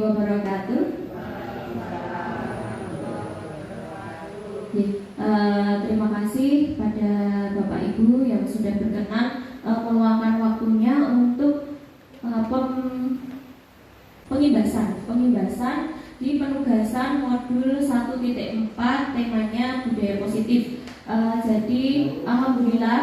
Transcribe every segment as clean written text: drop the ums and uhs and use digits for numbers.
wabarakatuh. Terima kasih pada Bapak Ibu yang sudah berkenan meluangkan waktunya untuk pengimbasan di penugasan modul 1.4 temanya budaya positif. Jadi alhamdulillah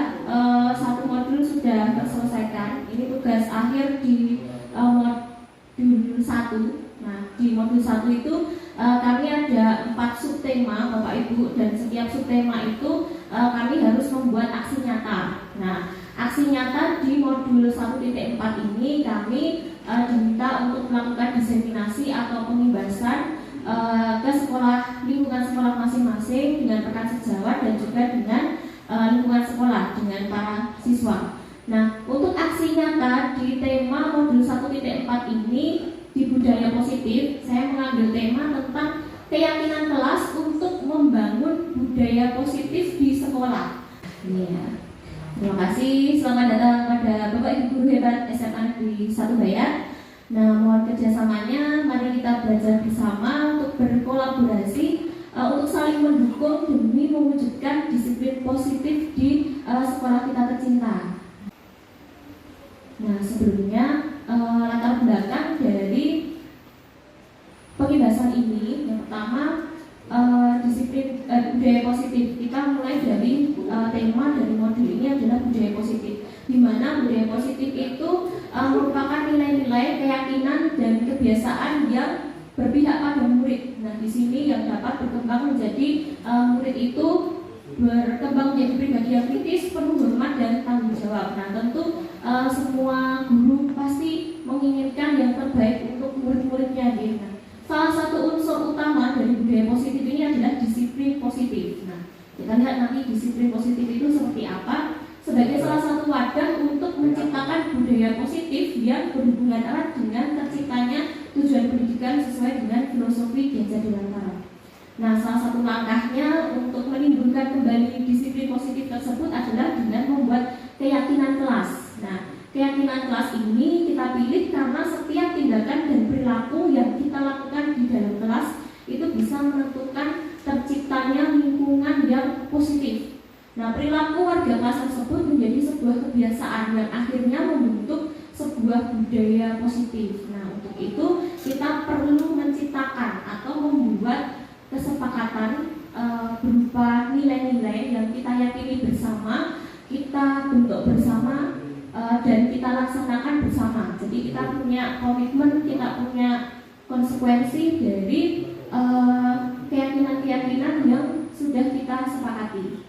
satu modul sudah terselesaikan. Ini tugas akhir di modul 1. Nah, di modul 1 itu kami ada 4 subtema Bapak Ibu, dan setiap subtema itu kami harus membuat aksi nyata. Nah, aksi nyata di modul 1.4 ini kami diminta untuk melakukan diseminasi atau pengimbasan ke lingkungan sekolah masing-masing dengan rekan sejawat dan juga dengan lingkungan sekolah dengan para siswa. Nah, untuk aksi nyata di tema modul 1.4 ini di budaya positif, saya mengambil tema tentang keyakinan kelas untuk membangun budaya positif di sekolah. Ya. Terima kasih, selamat datang pada Bapak Ibu Guru Hebat SMA Negeri 1 Bayan. Nah, mohon kerjasamanya, mari kita belajar bersama untuk berkolaborasi untuk saling mendukung demi mewujudkan disiplin positif di sekolah kita tercinta. Nah, sebelumnya latar belakang dari pengimbasan ini, yang pertama disiplin budaya positif. Kita mulai dari tema dari modul ini adalah budaya positif, di mana budaya positif itu merupakan nilai-nilai, keyakinan dan kebiasaan yang berpihak pada murid. Nah, di sini yang dapat berkembang menjadi murid itu berkembang menjadi pribadi yang kritis, penuh hormat dan tanggung jawab. Nah, tentu semua guru pasti menginginkan yang terbaik untuk murid-muridnya. Nah, salah satu unsur utama dari budaya positif ini adalah disiplin positif. Nah, kita lihat nanti disiplin positif itu seperti apa sebagai salah satu wadah untuk menciptakan budaya positif yang berhubungan erat dengan terciptanya tujuan pendidikan sesuai dengan filosofi Genza Dewantara. Nah, salah satu langkahnya untuk menimbulkan kembali disiplin positif tersebut adalah dengan membuat keyakinan kelas. Nah, keyakinan kelas ini kita pilih karena setiap tindakan dan perilaku yang kita lakukan di dalam kelas itu bisa menentukan terciptanya lingkungan yang positif. Nah, perilaku warga kelas tersebut menjadi sebuah kebiasaan yang akhirnya membentuk sebuah budaya positif. Nah, untuk itu kita perlu menciptakan atau membuat kesepakatan berupa nilai-nilai yang kita yakini bersama, kita bentuk bersama, dan kita laksanakan bersama. Jadi kita punya komitmen, kita punya konsekuensi dari keyakinan-keyakinan yang sudah kita sepakati.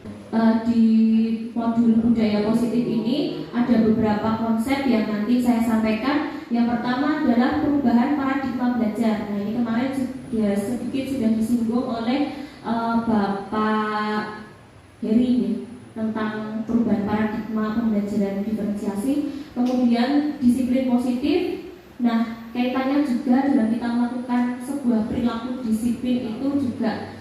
Di modul budaya positif ini ada beberapa konsep yang nanti saya sampaikan. Yang pertama adalah perubahan paradigma belajar. Nah, ini kemarin sedikit sudah disinggung oleh Bapak Heri tentang perubahan paradigma pembelajaran diferensiasi. Kemudian disiplin positif. Nah, kaitannya juga dalam kita melakukan sebuah perilaku disiplin itu juga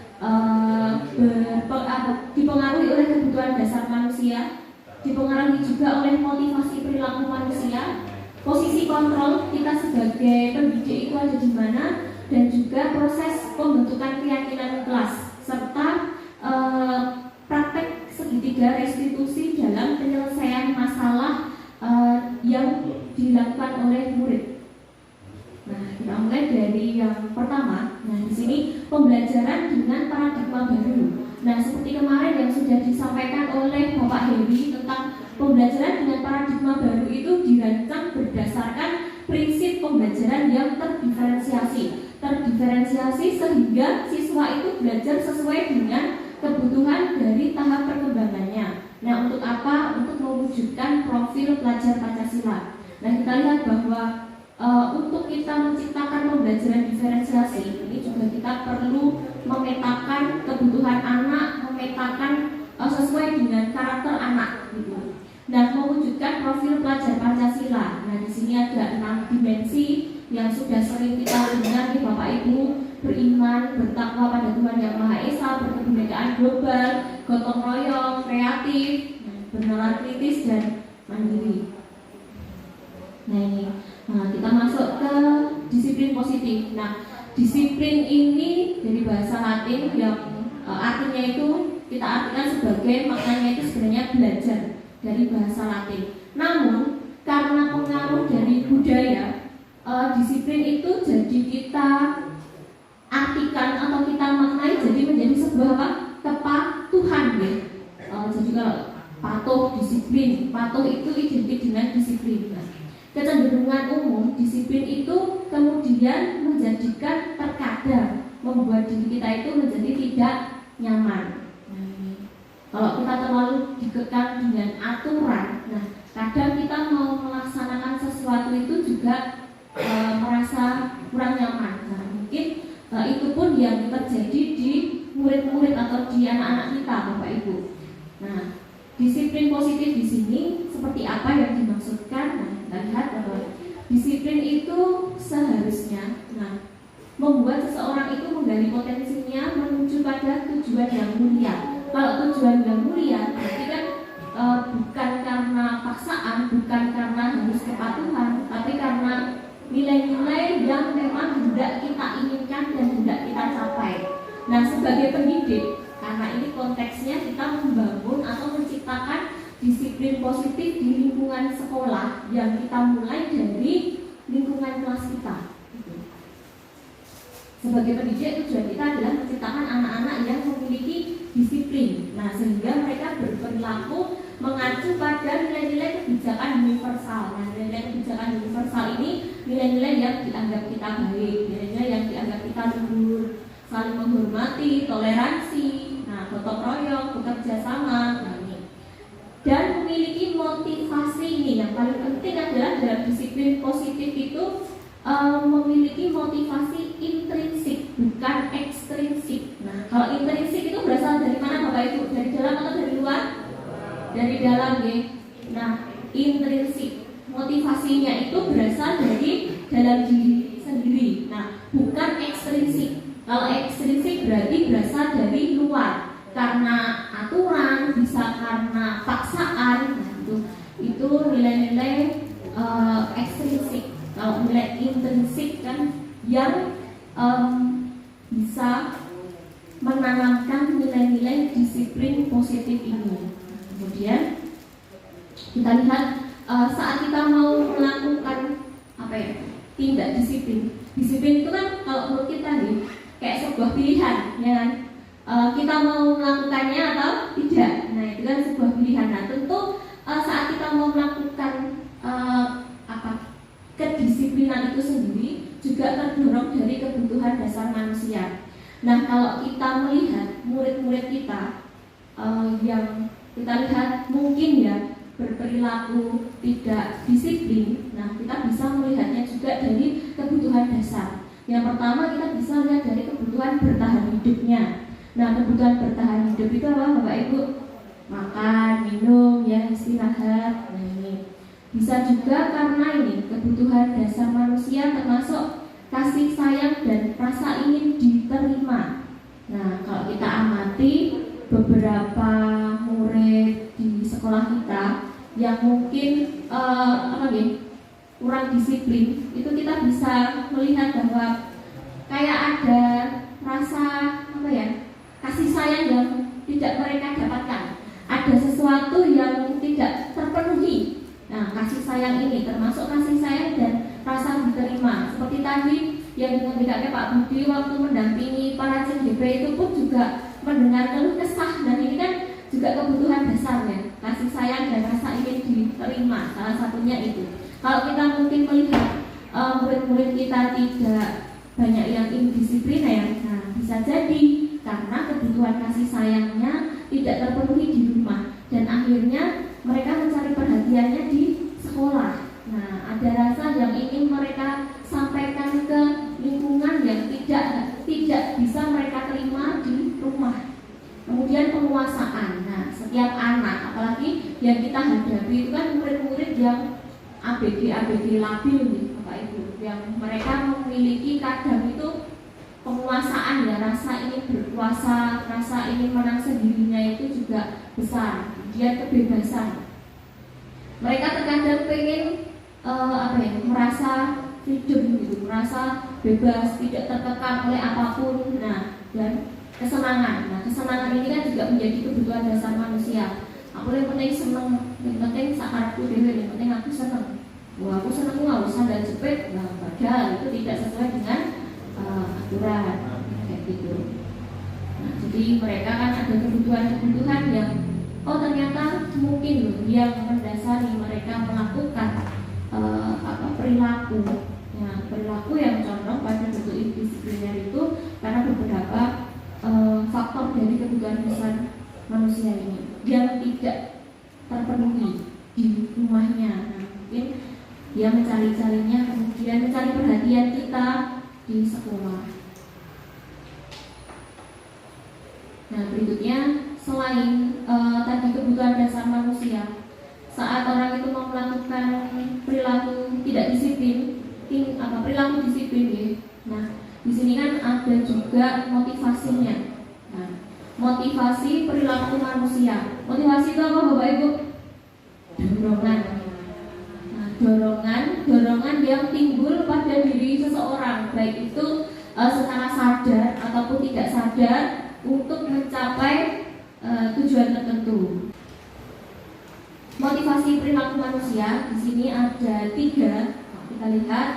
dipengaruhi oleh kebutuhan dasar manusia, dipengaruhi juga oleh motivasi perilaku manusia, posisi kontrol kita sebagai pendidik itu ada di mana, dan juga proses pembentukan keyakinan kelas serta praktek segitiga restitusi dalam penyelesaian masalah yang dilakukan oleh murid. Nah, kita mulai dari yang pertama. Nah, di sini pembelajaran dengan paradigma baru. Nah, seperti kemarin yang sudah disampaikan oleh Bapak Heri tentang pembelajaran dengan paradigma baru itu dirancang berdasarkan prinsip pembelajaran yang terdiferensiasi sehingga siswa itu belajar sesuai dengan kebutuhan dari tahap perkembangannya. Nah, untuk apa? Untuk mewujudkan profil pelajar Pancasila. Nah, kita lihat bahwa untuk kita menciptakan pembelajaran diferensiasi ini juga kita perlu memetakan kebutuhan anak, memetakan sesuai dengan karakter anak gitu. Nah, mewujudkan profil pelajar Pancasila. Nah, di sini ada 6 dimensi yang sudah sering kita dengar di Bapak Ibu: beriman, bertakwa pada Tuhan Yang Maha Esa, berkebinekaan global, gotong royong, kreatif, bernalar kritis dan mandiri. Nah, ini kita masuk ke disiplin positif. Nah, disiplin ini dari bahasa Latin yang artinya itu kita artikan sebagai, maknanya itu sebenarnya belajar dari bahasa Latin. Namun karena pengaruh dari budaya, disiplin itu jadi kita artikan atau kita maknai jadi menjadi sebuah apa? Kepatuhan ya. Jadi kalau patuh, disiplin, patuh itu identik dengan disiplin. Nah, kecenderungan umum disiplin itu kemudian menjadikan terkadang membuat diri kita itu menjadi tidak nyaman. Kalau kita terlalu dikekang dengan aturan, nah kadang kita mau melaksanakan sesuatu itu juga merasa kurang nyaman. Nah, mungkin itu pun yang terjadi di murid-murid atau di anak-anak kita, Bapak Ibu. Nah, disiplin positif di sini seperti apa yang dimaksudkan? Nah, kita lihat bahwa disiplin itu seharusnya membuat seseorang itu menggali potensinya menuju pada tujuan yang mulia. Kalau tujuan yang mulia berarti kan bukan karena paksaan, bukan karena harus kepatuhan, tapi karena nilai-nilai yang memang hendak kita inginkan dan hendak kita capai. Nah, sebagai pendidik, karena ini konteksnya kita membangun atau menciptakan disiplin positif di lingkungan sekolah yang kita mulai dari lingkungan kelas kita. Sebagai pendidik, tujuan kita adalah menciptakan anak-anak yang memiliki disiplin. Nah, sehingga mereka berperilaku mengacu pada nilai-nilai kebijakan universal. Nah, nilai-nilai kebijakan universal ini nilai-nilai yang dianggap kita baik, nilai-nilai yang dianggap kita luhur, saling menghormati, toleransi, gotong royong, bekerja sama, dan memiliki motivasi. Ini yang paling penting adalah dalam disiplin positif itu memiliki motivasi intrinsik, bukan ekstrinsik. Nah, kalau intrinsik itu berasal dari mana, Bapak Ibu? Dari dalam atau dari luar? Dari dalam, ya. Nah, intrinsik motivasinya itu berasal dari dalam diri sendiri. Nah, bukan ekstrinsik. Kalau ekstrinsik berarti berasal dari luar, karena aturan, bisa karena paksaan. Nah, itu nilai-nilai ekstrinsik. Kalau nilai intrinsik kan yang bisa menanamkan nilai-nilai disiplin positif ini. Kemudian kita lihat saat kita mau melakukan tindak disiplin. Disiplin itu kan kalau menurut kita nih kayak sebuah pilihan, ya kan? Kita mau melakukannya atau tidak. Nah, itu kan sebuah pilihan. Nah, tentu saat kita mau melakukan kedisiplinan itu sendiri juga terdorong dari kebutuhan dasar manusia. Nah, kalau kita melihat murid-murid kita yang kita lihat mungkin ya berperilaku tidak disiplin, nah kita bisa melihatnya juga dari kebutuhan dasar. Yang pertama kita bisa lihat dari kebutuhan bertahan hidupnya. Nah, kebutuhan bertahan hidup itu apa, Bapak Ibu? Makan, minum, ya, istirahat. Nah, ini bisa juga karena ini kebutuhan dasar manusia termasuk kasih sayang dan rasa ingin diterima. Nah, kalau kita amati beberapa murid di sekolah kita yang mungkin kurang disiplin, itu kita bisa melihat bahwa kayak ada rasa kasih sayang yang tidak mereka dapatkan. Ada sesuatu yang tidak terpenuhi. Nah, kasih sayang ini termasuk kasih sayang dan rasa diterima. Seperti tadi yang dikatakan Pak Budi waktu mendampingi para CGP itu pun juga mendengar keluh kesah, dan ini kan juga kebutuhan dasarnya, kasih sayang dan rasa ingin diterima. Salah satunya itu. Kalau kita mungkin melihat murid-murid kita tidak banyak yang indisipliner, nah bisa jadi karena kebutuhan kasih sayangnya tidak terpenuhi di rumah, dan akhirnya mereka mencari perhatiannya di sekolah. Nah, ada rasa yang ingin mereka sampaikan ke lingkungan yang tidak bisa mereka terima di rumah. Kemudian penguasaan. Nah, setiap anak, apalagi yang kita hadapi itu kan murid-murid yang ABG labil nih, Bapak Ibu, yang mereka memiliki kadang itu penguasaan, ya, rasa ingin berkuasa, rasa ingin menang sendirinya itu juga besar. Kemudian kebebasan. Mereka terkadang pengen merasa freedom gitu, merasa bebas, tidak terkekang oleh apapun. Nah, dan kesenangan. Nah, kesenangan ini kan juga menjadi kebutuhan dasar manusia. Aku yang penting seneng, yang penting sakarapku dewe, yang penting aku seneng. Wah, aku seneng nggak usah dan jepit, nah, padahal itu tidak sesuai dengan aturan kayak gitu. Nah, jadi mereka kan ada kebutuhan-kebutuhan yang ternyata mungkin loh yang mendasari mereka melakukan perilaku. Nah, perilaku yang condong pada bentuk indisipliner itu karena beberapa faktor dari kebutuhan dasar manusia ini yang tidak terpenuhi di rumahnya. Nah, mungkin dia mencari-carinya, kemudian mencari perhatian kita di sekolah. Nah, berikutnya selain tadi kebutuhan dasar manusia, saat orang itu mau melakukan perilaku tidak disiplin, perilaku disiplin ya. Nah, di sini kan ada juga motivasinya. Nah, motivasi perilaku manusia. Motivasi itu apa, Bapak Ibu? Dorongan. Nah, dorongan yang timbul pada diri seseorang, baik itu secara sadar ataupun tidak sadar untuk mencapai tujuan tertentu. Motivasi perilaku manusia di sini ada 3. Kita lihat,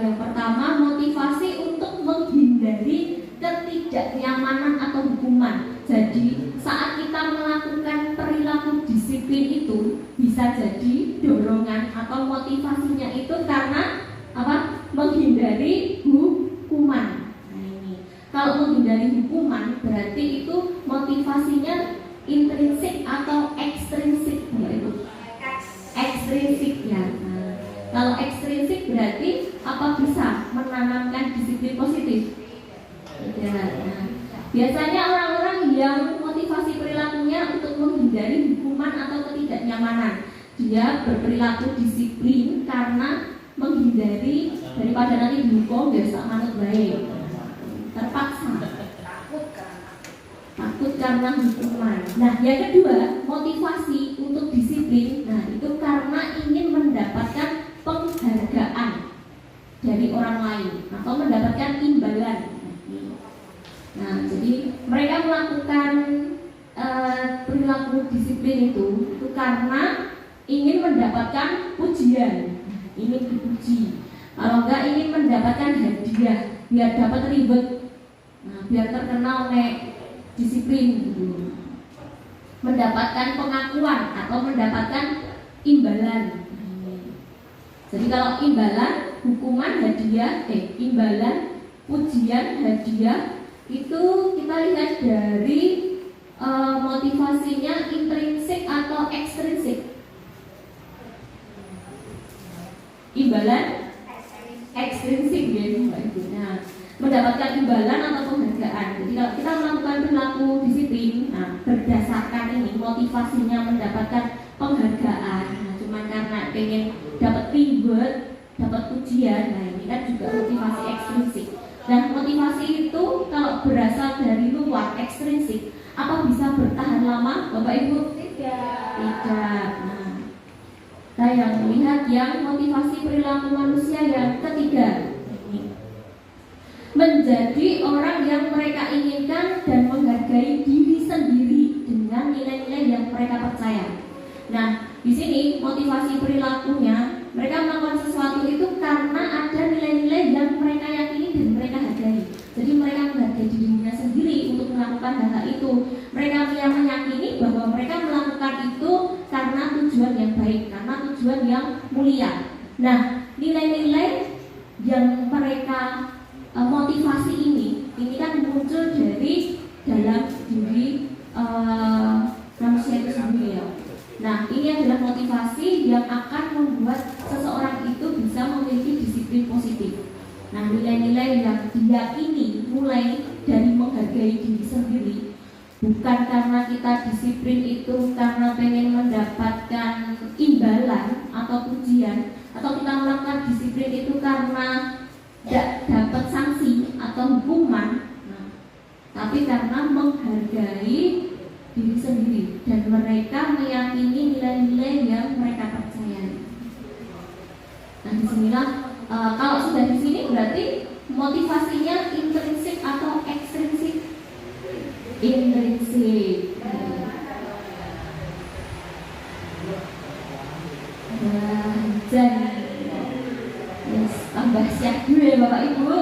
yang pertama motivasi untuk menghindari ketidaknyamanan atau hukuman. Jadi saat kita melakukan perilaku disiplin itu bisa jadi dorongan atau motivasinya itu karena apa? Menghindari hukuman. Nah, ini kalau menghindari hukuman berarti itu motivasinya intrinsik atau ekstrinsik, yaitu ekstrinsik ya. Nah, kalau ekstrinsik berarti apa bisa menanamkan disiplin positif? Tidak. Nah, biasanya orang-orang yang motivasi perilakunya untuk menghindari hukuman atau ketidaknyamanan, dia berperilaku disiplin karena menghindari daripada nanti dihukum biasa manut baik, terpaksa. Takut karena hukuman. Nah, yang kedua, motivasi untuk disiplin. Nah, itu karena ingin mendapatkan penghargaan dari orang lain atau mendapatkan imbalan. Nah, jadi mereka melakukan perilaku disiplin itu karena ingin mendapatkan pujian, ingin dipuji. Kalau enggak ingin mendapatkan hadiah, biar dapat ribet. Nah, biar terkenal nek disiplin gitu. Mendapatkan pengakuan atau mendapatkan imbalan. Jadi kalau imbalan, hukuman, hadiah, imbalan, pujian, hadiah itu kita lihat dari motivasinya intrinsik atau ekstrinsik. Imbalan ekstrinsik ya, nah, mendapatkan imbalan atau penghargaan. Jadi kalau kita melakukan perilaku disiplin, nah, berdasarkan ini motivasinya mendapatkan penghargaan. Nah, cuma karena pengen dapat reward, dapat pujian. Nah, ini kan juga motivasi ekstrinsik. Dan motivasi itu kalau berasal dari luar ekstrinsik, apa bisa bertahan lama, Bapak Ibu? Tidak. Nah, saya melihat yang motivasi perilaku manusia yang ketiga, menjadi orang yang mereka inginkan dan menghargai diri sendiri dengan nilai-nilai yang mereka percaya. Nah, di sini motivasi perilakunya, mereka melakukan sesuatu itu karena ada nilai-nilai yang mereka yakini dan mereka hargai. Jadi mereka menghargai dirinya sendiri untuk melakukan hal itu. Mereka yang meyakini bahwa mereka melakukan itu karena tujuan yang baik, karena tujuan yang mulia. Nah, nilai-nilai yang mereka motivasi ini kan muncul dari dalam diri manusia itu sendiri ya. Nah, ini adalah motivasi yang akan membuat seseorang itu bisa memiliki disiplin positif. Nah, nilai-nilai yang diyakini mulai dari menghargai diri sendiri, bukan karena kita disiplin itu karena pengen mendapatkan imbalan atau pujian, atau kita melakukan disiplin itu karena tidak dapat sanksi atau hukuman, tapi karena menghargai diri sendiri dan mereka meyakini nilai-nilai yang mereka percayai. Nah, disinilah Kalau sudah di sini berarti motivasinya intrinsik atau ekstrinsik? Intrinsik. Dan yes, tambah siap dulu ya Bapak Ibu.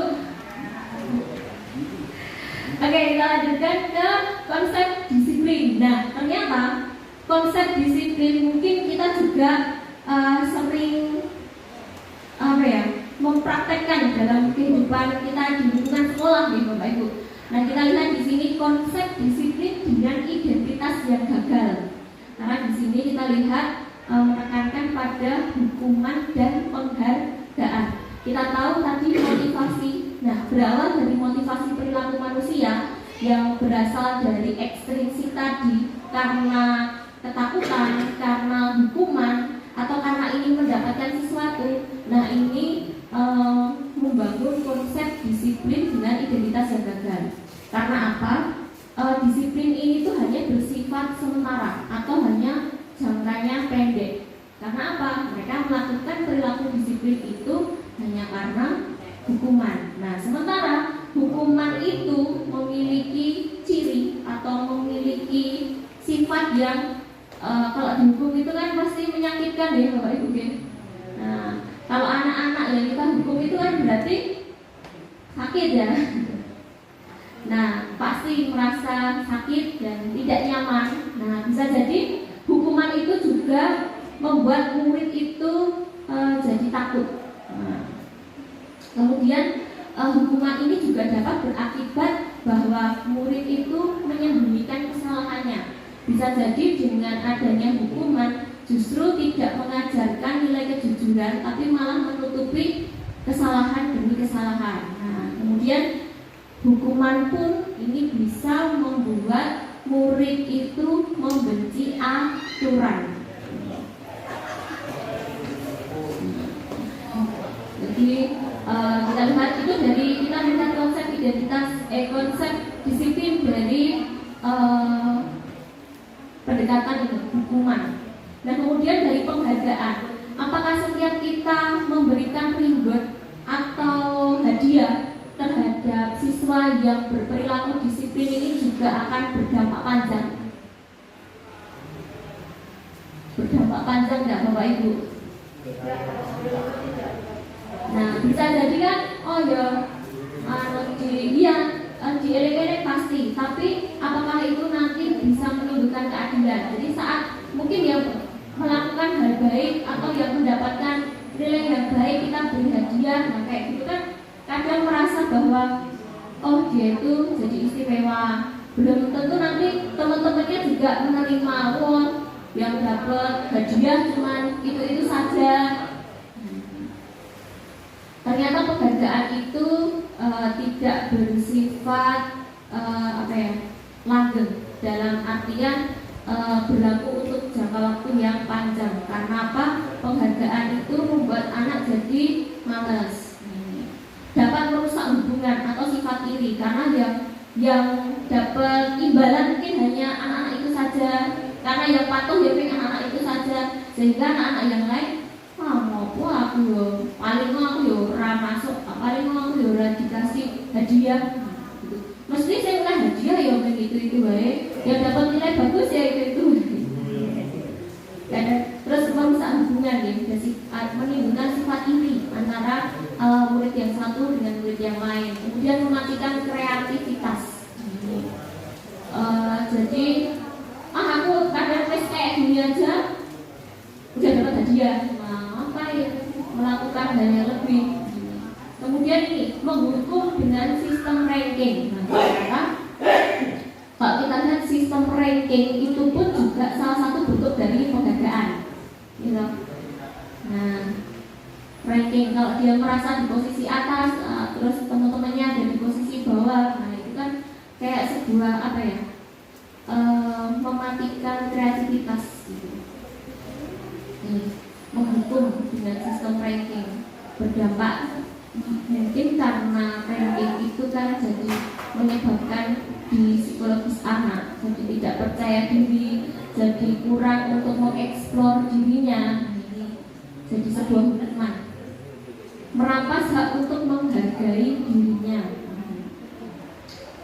Oke, kita lanjutkan ke konsep disiplin. Nah, ternyata konsep disiplin mungkin kita juga sering mempraktekkan dalam kehidupan kita di lingkungan sekolah nih Bapak Ibu. Nah, kita lihat di sini konsep disiplin dengan identitas yang gagal. Karena di sini kita lihat menekankan pada hukuman dan penghargaan. Kita tahu tadi motivasi, nah berawal dari motivasi perilaku manusia yang berasal dari ekstrinsik tadi, karena ketakutan, karena hukuman, atau karena ingin mendapatkan sesuatu. Nah ini membangun konsep disiplin dengan identitas yang gagal. Karena apa? Disiplin ini tuh hanya bersifat sementara atau hanya jangkanya pendek. Karena apa? Mereka melakukan perilaku disiplin itu hanya karena hukuman. Nah, sementara hukuman itu memiliki ciri atau memiliki sifat yang kalau dihukum itu kan pasti menyakitkan ya Bapak Ibu. Nah, kalau anak-anak yang kita hukum itu kan berarti sakit ya. Nah, pasti merasa sakit dan tidak nyaman. Nah, bisa jadi hukuman itu juga membuat murid itu jadi takut. Nah, kemudian hukuman ini juga dapat berakibat bahwa murid itu menyembunyikan kesalahannya. Bisa jadi dengan adanya hukuman justru tidak mengajarkan nilai kejujuran, tapi malah menutupi kesalahan demi kesalahan. Nah, kemudian hukuman pun ini bisa membuat murid itu membenci aturan. Jadi kita lihat itu dari kita lihat konsep identitas, konsep disiplin dari pendekatan itu hukuman. Dan kemudian dari penghargaan, apakah setiap kita memberikan reward atau hadiah terhadap siswa yang berperilaku disiplin ini juga akan berdampak panjang? Berdampak panjang nggak Bapak Ibu? Nah, bisa jadi kan, oh ya, di elek-elek pasti, tapi apakah itu nanti bisa menimbulkan keadilan? Jadi saat mungkin yang melakukan hal baik atau yang mendapatkan nilai yang baik kita beri hadiah, nah kayak gitu kan kadang merasa bahwa oh dia itu jadi istimewa. Belum tentu nanti teman-temannya juga menerima, oh yang dapat hadiah cuman itu saja. Ternyata penghargaan itu tidak bersifat langgeng, dalam artian berlaku untuk jangka waktu yang panjang. Karena apa? Penghargaan itu membuat anak jadi malas, dapat merusak hubungan atau sifat iri, karena yang dapat imbalan mungkin hanya anak-anak itu saja, karena yang patuh ya anak-anak itu saja, sehingga anak-anak yang lain ngopo aku yo paling aku yo ora masuk, paling aku yo ora dikasih hadiah gitu. Mesti saya mulai hadiah yo itu wae, yang dapat nilai bagus ya itu. Terus merusak hubungan ya, menimbulkan sifat iri antara murid yang satu dengan murid yang lain, kemudian mematikan kreativitas. Jadi aku kadang kayak gini aja udah dapat hadiah, melakukan hal yang lebih. Kemudian ini menghukum dengan sistem ranking. Nah, kalau kita lihat sistem ranking itu pun juga salah satu bentuk dari penghargaan, gitu. Nah, ranking kalau dia merasa di posisi atas, terus teman-temannya ada di posisi bawah, nah itu kan kayak sebuah mematikan kreativitas, gitu. Menghukum dengan sistem ranking berdampak mungkin karena ranking itu kan jadi menyebabkan di psikologis anak jadi tidak percaya diri, jadi kurang untuk mengeksplor dirinya. Ini jadi sebuah hukuman. merampas hak untuk menghargai dirinya.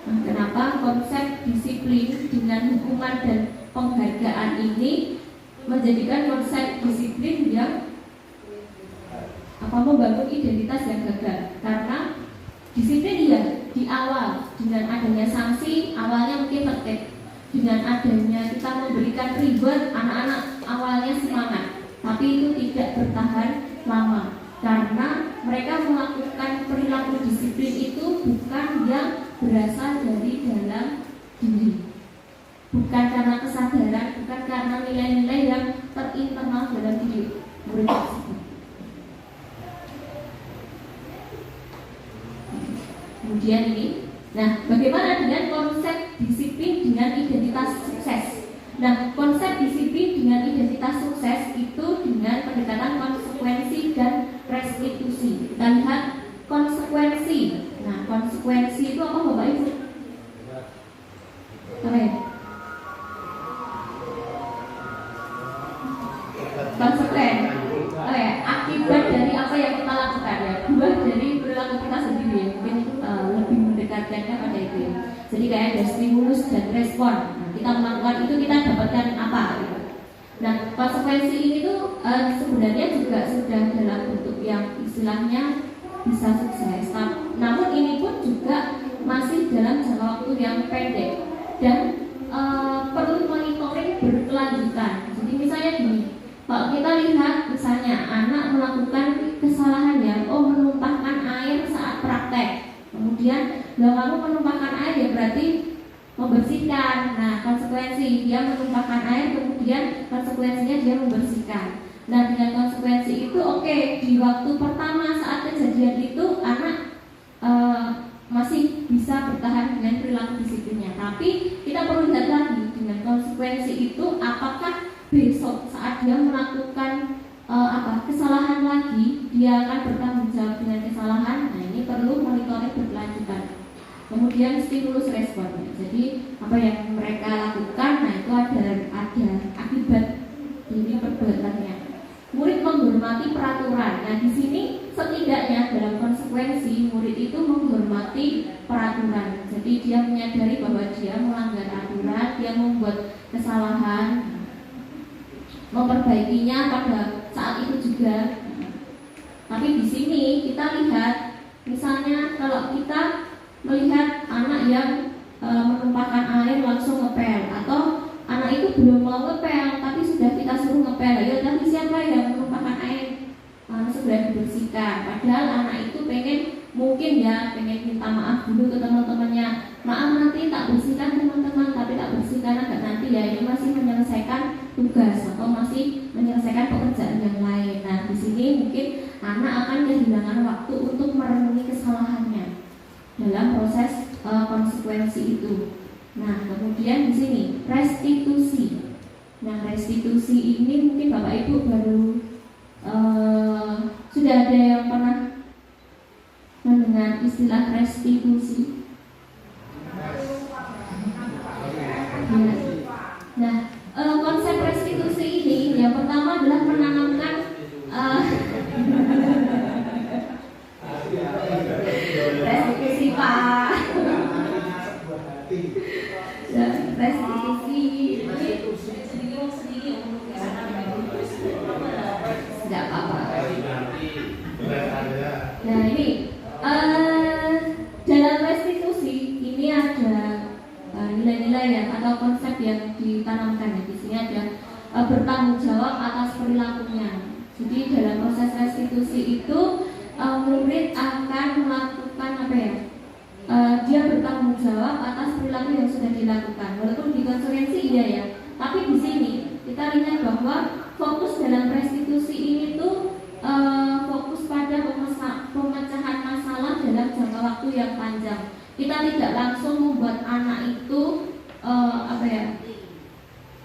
Nah, kenapa konsep disiplin dengan hukuman dan penghargaan ini menjadikan konsep disiplin yang membangun identitas yang gagal? Karena disiplin ya di awal dengan adanya sanksi awalnya mungkin tertib, dengan adanya kita memberikan reward anak-anak awalnya semangat, tapi itu tidak bertahan lama karena mereka melakukan perilaku disiplin itu bukan yang berasal dari dalam diri, bukan karena kesadaran, bukan karena nilai-nilai yang terinternal dalam diri murid tersebut. Kemudian ini, nah bagaimana dengan konsep disiplin dengan identitas sukses? Nah, konsep disiplin dengan identitas sukses itu dengan pendekatan konsekuensi dan restitusi. Kita lihat konsekuensi. Nah, konsekuensi itu apa Bapak Ibu? Keren. Konsekuen. Oh ya, akibat dari apa yang kita lakukan ya. Buah dari perilaku kita sendiri ya. Mungkin lebih mendekatkannya pada itu ya. Jadi kayak ada stimulus dan respon. Nah, kita melakukan itu kita dapatkan apa gitu. Nah, konsekuensi ini tuh sebenarnya juga sudah dalam bentuk yang istilahnya bisa sukses. Namun ini pun juga masih dalam jangka waktu yang pendek dan perlu monitoring berkelanjutan. Jadi misalnya gini, kalau kita lihat misalnya anak melakukan kesalahan yang menumpahkan air saat praktek, kemudian kamu menumpahkan air ya berarti membersihkan. Nah, konsekuensi dia menumpahkan air, kemudian konsekuensinya dia membersihkan. Nah, dengan konsekuensi itu di waktu pertama saat kejadian itu anak masih bisa bertahan dengan perilaku disiplinnya. Tapi kita perlu lihat lagi dengan konsekuensi itu apakah besok saat dia melakukan kesalahan lagi dia akan bertanggung jawab dengan kesalahan. Nah, ini perlu monitoring berkelanjutan. Kemudian stimulus respon. Jadi apa yang mereka lakukan, nah itu ada akibat dari perbuatannya. Murid menghormati peraturan. Nah, di sini setidaknya dalam konsekuensi murid itu menghormati peraturan. Jadi dia menyadari bahwa dia melanggar aturan, dia membuat kesalahan, memperbaikinya pada saat itu juga. Tapi di sini kita lihat, misalnya kalau kita melihat anak yang menumpahkan air langsung ngepel, atau anak itu belum mau ngepel tapi sudah kita suruh ngepel, ya tapi siapa yang menumpahkan air segera dibersihkan. Padahal anak itu mungkin pengen minta maaf dulu ke teman-temannya, maaf nanti tak bersihkan teman-teman, tapi tak bersihkan agak nanti ya, ini masih menyelesaikan tugas atau masih menyelesaikan pekerjaan yang lain. Nah, di sini mungkin anak akan kehilangan waktu untuk merenungi kesalahannya dalam proses konsekuensi itu. Nah, kemudian di sini restitusi. Nah, restitusi ini mungkin Bapak Ibu baru sudah ada yang pernah mendengar istilah restitusi. Nah, konsep restitusi ini yang pertama adalah menanamkan restitusi Pak. Restitusi tidak apa-apa. Nah, ini dalam restitusi ini ada nilai-nilai ya atau konsep yang ditanamkan ya. Di sini ada bertanggung jawab atas perilakunya. Jadi dalam proses restitusi itu murid akan melakukan dia bertanggung jawab atas perilaku yang sudah dilakukan. Walaupun di konsekuensi iya ya, tapi di sini kita lihat bahwa fokus dalam restitusi ini tuh fokus pada pemecahan masalah dalam jangka waktu yang panjang. Kita tidak langsung membuat anak itu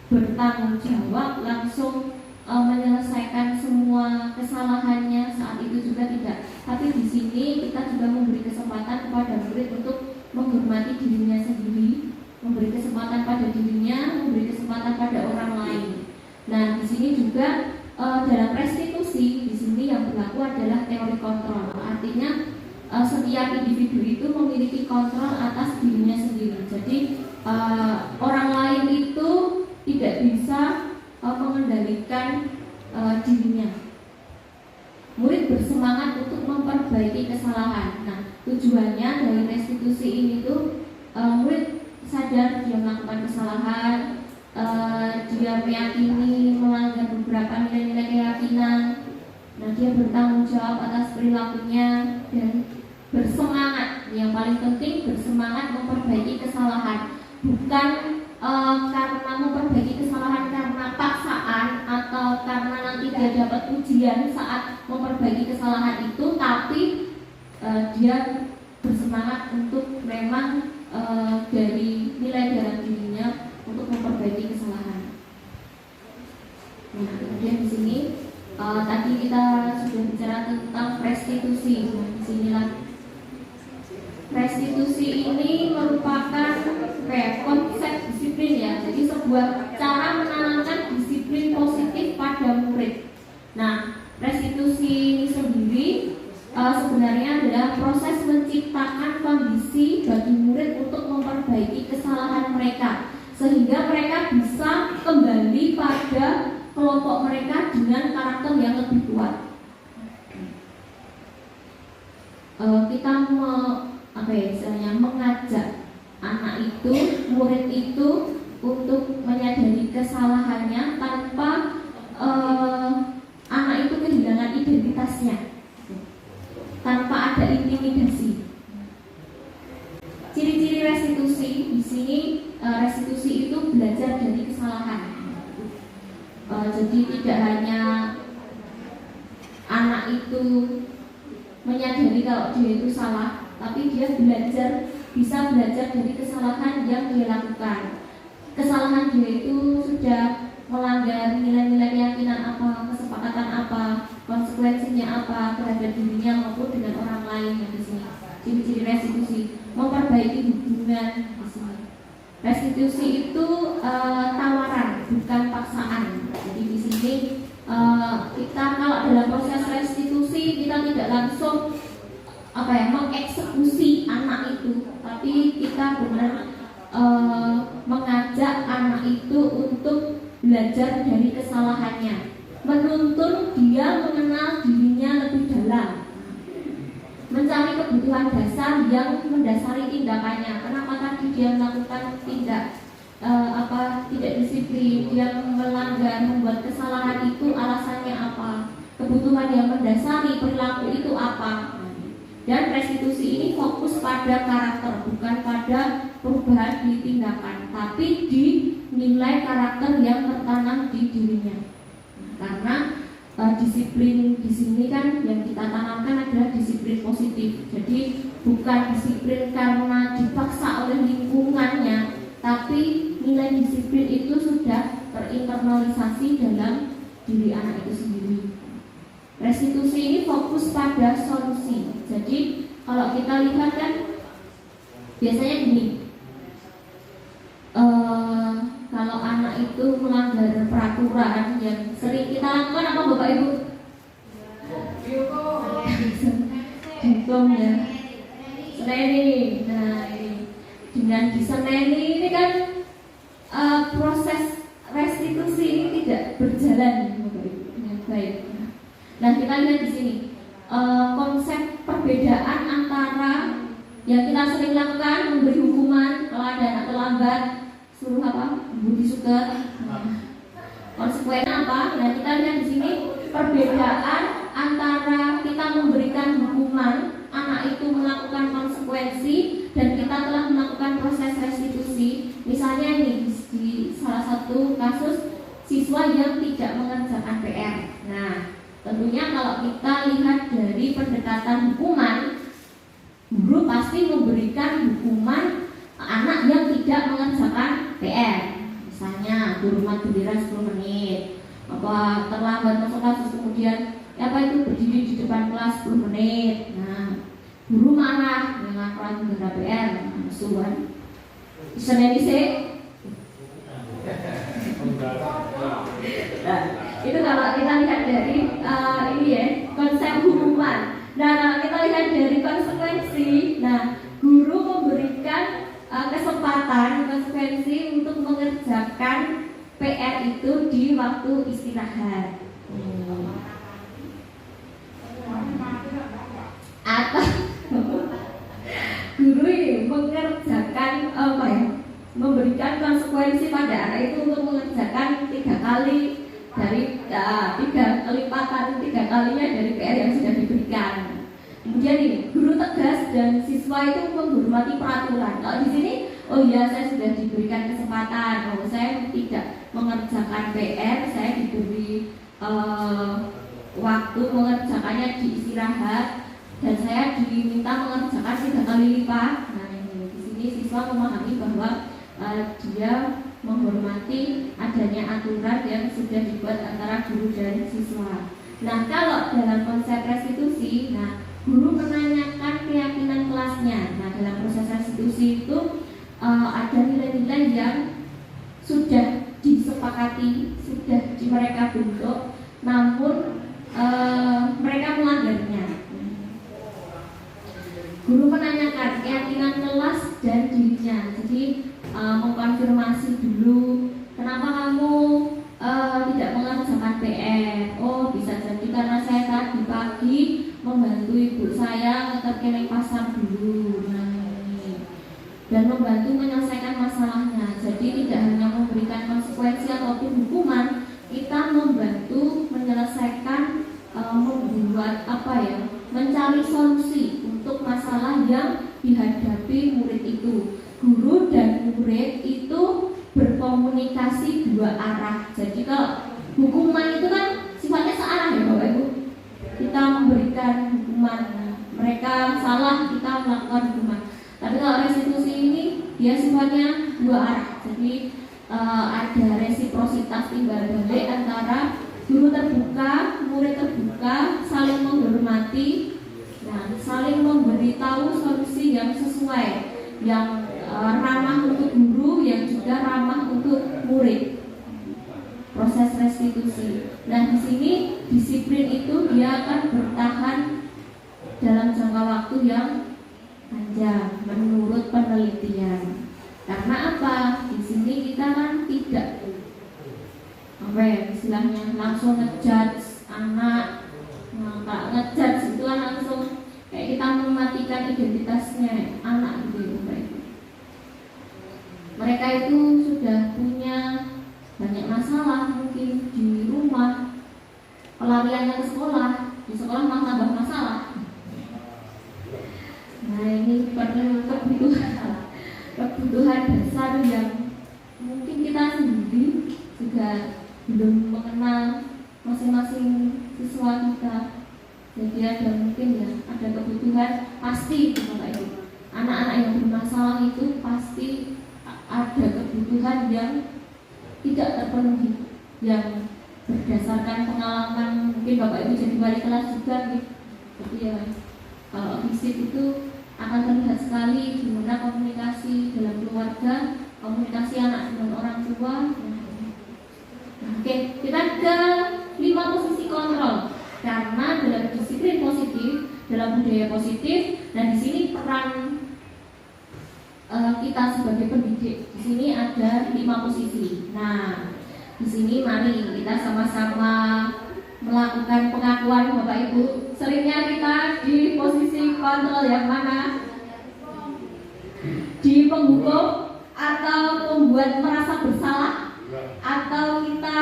bertanggung jawab langsung menyelesaikan semua kesalahannya saat itu juga tidak. Tapi di sini kita juga memberi kesempatan kepada murid untuk menghormati dirinya sendiri, memberi kesempatan pada dirinya, memberi kesempatan pada orang lain. Nah, di sini juga dalam restitusi di sini yang berlaku adalah teori kontrol. Artinya setiap individu itu memiliki kontrol atas dirinya sendiri. Jadi orang lain itu tidak bisa mengendalikan dirinya. Murid bersemangat untuk memperbaiki kesalahan. Nah, tujuannya dari restitusi ini tuh murid sadar dia melakukan kesalahan, dia meyakini melanggar beberapa nilai-nilai keyakinan. Nah, dia bertanggung jawab atas perilakunya dan bersemangat. Yang paling penting bersemangat memperbaiki kesalahan, bukan karena memperbaiki kesalahan karena paksaan atau karena nanti dia dapat ujian saat memperbaiki kesalahan itu, tapi dia bersemangat untuk memang dari nilai dalam dirinya untuk memperbaiki kesalahan. Nah, kemudian di sini tadi kita sudah bicara tentang restitusi. Nah, di sinilah restitusi ini merupakan konsep disiplin ya. Jadi sebuah cara menanamkan disiplin positif pada murid. Nah, restitusi ini sendiri sebenarnya adalah proses menciptakan kondisi bagi murid untuk memperbaiki kesalahan mereka, sehingga mereka bisa kembali pada kelompok mereka dengan karakter yang lebih kuat. Kita mengajak anak itu, murid itu untuk menyadari kesalahannya tanpa anak itu kehilangan identitasnya, tanpa ada intimidasi. Ciri-ciri restitusi di sini, restitusi itu belajar dari kesalahan. Jadi tidak hanya anak itu menyadari kalau dia itu salah, tapi dia bisa belajar dari kesalahan yang dia lakukan. Kesalahan dia itu sudah melanggar nilai-nilai keyakinan apa, kesepakatan apa, konsekuensinya apa terhadap dirinya maupun dengan orang lain. Di sini ciri-ciri restitusi, memperbaiki hubungan. Di sini restitusi itu tawaran, bukan paksaan. Jadi di sini kita kalau dalam proses restitusi kita tidak langsung mengeksekusi anak itu, tapi kita benar mengajak anak itu untuk belajar dari kesalahannya, menuntun dia mengenal dirinya lebih dalam, mencari kebutuhan dasar yang mendasari tindakannya. Kenapa tadi dia melakukan tidak disiplin, dia melanggar, membuat kesalahan itu alasannya apa, kebutuhan yang mendasari perilaku itu apa. Dan restitusi ini fokus pada karakter, bukan pada perubahan di tindakan, tapi di nilai karakter yang tertanam di dirinya. Karena disiplin di sini kan yang kita tanamkan adalah disiplin positif. Jadi bukan disiplin karena dipaksa oleh lingkungannya, tapi nilai disiplin itu sudah terinternalisasi dalam diri anak itu sendiri. Restitusi ini fokus pada solusi. Jadi kalau kita lihat kan biasanya gini, kalau anak itu melanggar peraturan yang sering kita lakukan apa Bapak Ibu? Dihukum ya, seneni. Nah ini dengan diseneni ini kan proses restitusi ini tidak berjalan Bapak Ibu dengan baik. Nah kita lihat di sini konsep perbedaan antara yang kita sering lakukan, memberi hukuman kalau ada anak terlambat, suruh budi syukur. Konsekuensinya apa? Nah kita lihat di sini perbedaan antara kita memberikan hukuman, anak itu melakukan konsekuensi, dan kita telah melakukan proses restitusi. Misalnya nih di salah satu kasus siswa yang tidak mengerjakan PR. Nah tentunya kalau kita lihat dari pendekatan hukuman, guru pasti memberikan hukuman anak yang tidak mengerjakan PR. Misalnya guru bendera 10 menit, terlambat masuk kelas, kemudian itu berdiri di depan kelas 10 menit. Nah, guru marah dengan peraturan bendera PR, suan. Seneni sih. Nah, itu kalau kita lihat dari konsep mengerjakan PR itu di waktu istirahat. Atau guru ini mengerjakan memberikan konsekuensi pada anak itu untuk mengerjakan 3 kali dari 3 kelipatan 3 kalinya dari PR yang sudah diberikan. Kemudian ini guru tegas dan siswa itu menghormati peraturan. Kalau di sini, oh ya saya sudah diberikan kesempatan, oh saya tidak mengerjakan PR, saya diberi waktu mengerjakannya di istirahat dan saya diminta mengerjakan 3 kali lipat. Nah ini di sini siswa memahami bahwa dia menghormati adanya aturan yang sudah dibuat antara guru dan siswa. Nah kalau dalam konsep restitusi, nah guru menanyakan keyakinan kelasnya. Nah dalam proses restitusi itu ada nilai-nilai yang sudah disepakati, sudah mereka bentuk, namun mereka melanggarnya. Guru menanyakan keyakinan kelas dan dirinya. Jadi mengkonfirmasi dulu, kenapa kamu tidak mengerjakan PR? Oh bisa jadi karena saya tadi pagi membantu ibu saya ngeterkeling pasar dulu. Dan membantu menyelesaikan masalahnya. Jadi tidak hanya memberikan konsekuensi ataupun hukuman, kita membantu menyelesaikan, membuat mencari solusi untuk masalah yang dihadapi murid itu. Guru dan murid itu berkomunikasi 2 arah. Jadi kalau hukuman itu kan sifatnya searah ya Bapak Ibu. Kita memberikan hukuman, mereka salah, kita melakukan hukuman. Tapi kalau restitusi ini dia sifatnya 2 arah. Jadi ada resiprositas timbal balik antara guru terbuka, murid terbuka, saling menghormati, dan saling memberitahu solusi yang sesuai, yang ramah untuk guru, yang juga ramah untuk murid. Proses restitusi. Nah di sini disiplin itu dia akan bertahan dalam jangka waktu yang panjang menurut penelitian. Karena apa? Di sini kita kan tidak istilahnya langsung ngejudge anak. Nah, kalau ngejudge itu kan langsung kayak kita mematikan identitasnya anak gitu. Mereka itu sudah punya banyak masalah mungkin di rumah, pelariannya ke sekolah, di sekolah malah tambah masalah. Nah ini perlu kebutuhan dasar yang mungkin kita sendiri juga belum mengenal masing-masing siswa kita. Jadi ada mungkin ya ada kebutuhan pasti itu Bapak Ibu. Anak-anak yang bermasalah itu pasti ada kebutuhan yang tidak terpenuhi, yang berdasarkan pengalaman mungkin Bapak Ibu jadi wali kelas juga gitu. Jadi ya kalau fisik itu akan terlihat sekali gimana komunikasi dalam keluarga, komunikasi anak dengan orang tua. Oke, kita ke 5 posisi kontrol. Karena dalam disiplin positif, dalam budaya positif, dan di sini peran kita sebagai pendidik. Di sini ada 5 posisi. Nah, di sini mari kita sama-sama melakukan pengakuan Bapak Ibu. Seringnya kita di posisi kontrol yang mana? Di penghukum atau membuat merasa bersalah, atau kita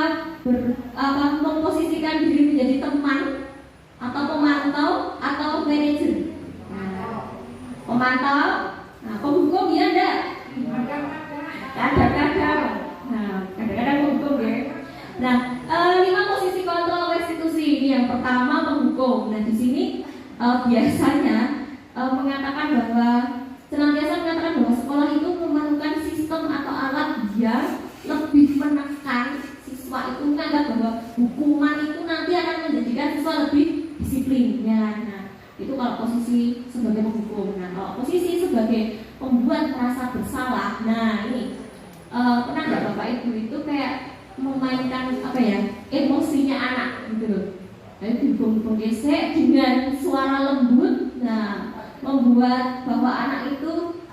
memposisikan diri menjadi teman, atau pemantau, atau manajer. Pemantau, nah penghukum ya enggak? Kadang-kadang, kadang-kadang penghukum ya. Nah, 5 posisi kontrol restitusi ini yang pertama penghukum. Nah di sini biasanya mengatakan bahwa senantiasa mengatakan bahwa sekolah itu memerlukan sistem atau alat yang lebih menekan siswa itu, menganggap bahwa hukuman itu nanti akan menjadikan siswa lebih disiplin. Nah itu kalau posisi sebagai penghukum. Nah kalau posisi sebagai pembuat merasa bersalah, nah ini pernah nggak Bapak Ibu itu kayak memainkan emosinya anak gitu loh. Jadi dibong-bong gesek dengan suara lembut, nah membuat bahwa anak itu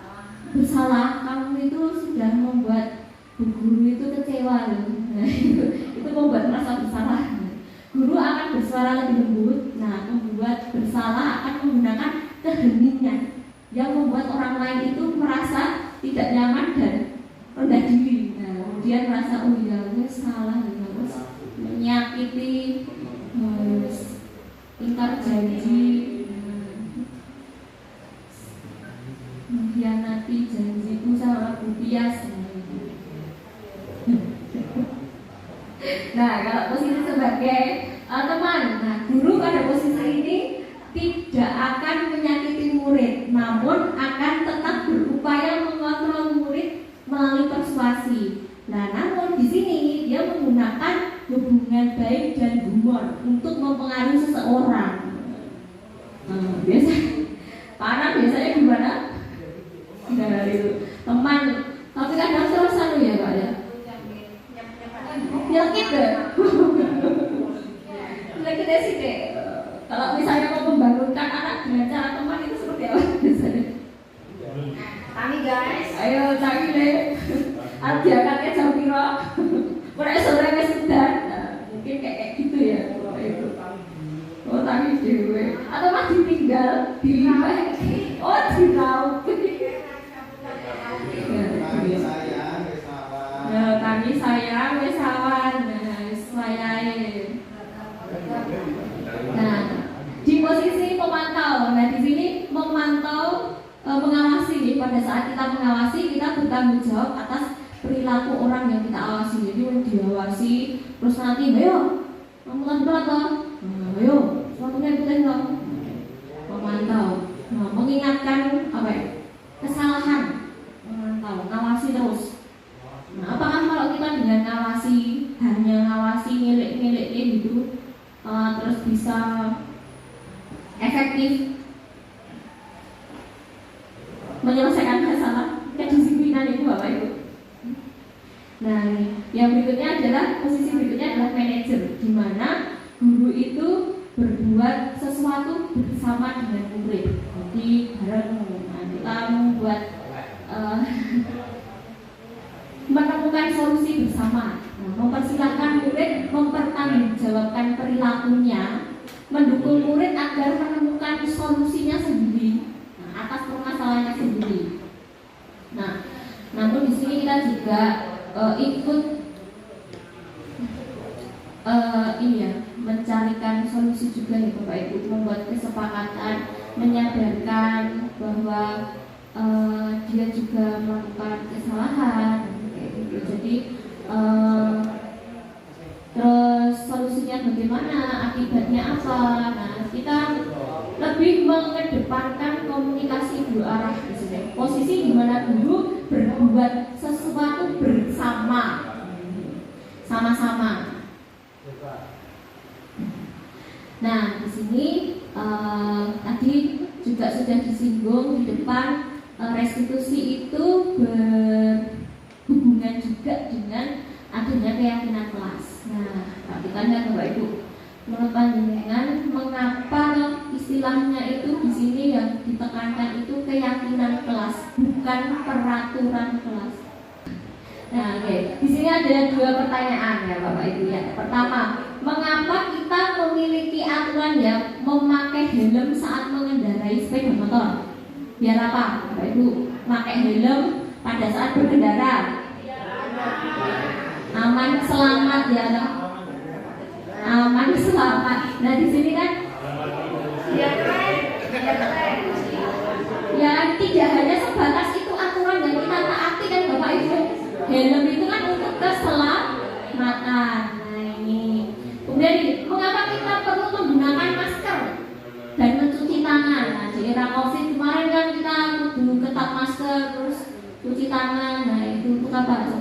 bersalah. Kamu itu sudah membuat bu guru itu kecewa suara lebih lembut. Nah, pembuat bersalah akan menggunakan keheningan yang membuat orang lain itu merasa tidak nyaman dan rendah diri. Nah, kemudian merasa oh ya, gue salah, harus menyakiti, harus ingkar janji, mengkhianati janjiku sama Bu Pias. Nah, kalau posisi sebagai teman, nah guru pada posisi ini tidak akan menyakiti murid, namun akan tetap berupaya mengontrol murid melalui persuasi. Nah, namun di sini dia menggunakan hubungan baik dan humor untuk mempengaruhi seseorang. Biasanya gimana? Dari teman, tapi kadang terus ya Pak ya. Nyelkit deh. Nyelkit deh sih deh. Kalau misalnya mau membangunkan anak dengan cara teman itu seperti apa biasanya? Kami guys. Ayo cari deh. Ajakannya jam piro. Mulai sore ke sedan. Mungkin kayak gitu ya. Oh tadi dewe. Atau mah ditinggal di oh diraup. Kami sayang wesawan. Nah, di posisi pemantau. Nah, di sini memantau, mengawasi. Pada saat kita mengawasi, kita bertanggung jawab atas perilaku orang yang kita awasi. Jadi diawasi, terus nanti, ayo, kamu pelan-pelan toh, ayo, suatunya ikutin toh. Memantau, nah, mengingatkan apa ya? Kesalahan, memantau, ngawasi terus. Nah, apakah kalau kita dengan ngawasi, hanya ngawasi milik-milik gitu, terus bisa efektif menyelesaikan masalah kedisiplinan itu Bapak Ibu? Nah, yang berikutnya adalah posisi berikutnya adalah manajer, di mana guru itu berbuat sesuatu bersama dengan murid. Jadi bareng, kita membuat menemukan solusi bersama. Nah, mempersilahkan murid mempertanggungjawabkan perilakunya, mendukung murid agar menemukan solusinya sendiri, atas permasalahannya sendiri. Nah, namun di sini kita juga ikut mencarikan solusi juga ya Bapak Ibu, membuat kesepakatan, menyadarkan bahwa dia juga melakukan kesalahan. Jadi terus solusinya bagaimana, akibatnya apa. Nah, kita lebih mengedepankan komunikasi dua arah di sini. Posisi di mana guru berbuat sesuatu bersama, sama-sama. Nah, di sini tadi juga sudah disinggung di depan, restitusi itu berhubungan juga dengan adanya keyakinan kelas. Nah, perhatikan ya Bapak Ibu, menurut panjenengan mengapa istilahnya itu di sini yang ditekankan itu keyakinan kelas, bukan peraturan kelas. Nah, oke. Di sini ada dua pertanyaan ya Bapak Ibu ya. Pertama, mengapa kita memiliki aturan ya memakai helm saat mengendarai sepeda motor? Biar apa Bapak Ibu? Pakai helm pada saat berkendara aman selamat ya, aman selamat. Nah di sini kan ya tidak hanya sebatas itu aturan yang kita taati kan Bapak Ibu. Helm itu kan untuk keselamatan. Nah ini kemudian mengapa kita perlu menggunakan masker dan mencuci tangan. Nah di era COVID kemarin kan kita kudu ketat masker terus cuci tangan. Nah itu untuk apa?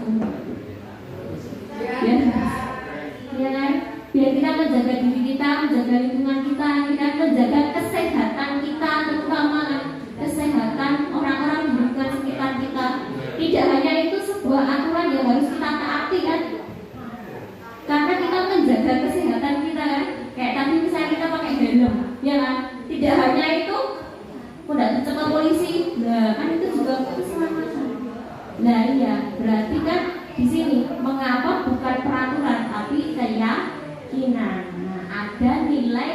Ya kan? Biar kita menjaga diri kita, menjaga lingkungan kita, kita menjaga kesehatan kita, terutama kesehatan orang-orang di lingkungan sekitar kita. Tidak hanya itu sebuah aturan yang harus kita taati kan? Karena kita menjaga kesehatan kita kan? Kayak tadi misalnya kita pakai helm, ya kan? Tidak hanya itu, udah dicegat polisi, nah kan itu juga keselamatan. Nah iya, berarti kan di sini mengapa bukan peraturan tapi keyakinan. Nah, ada nilai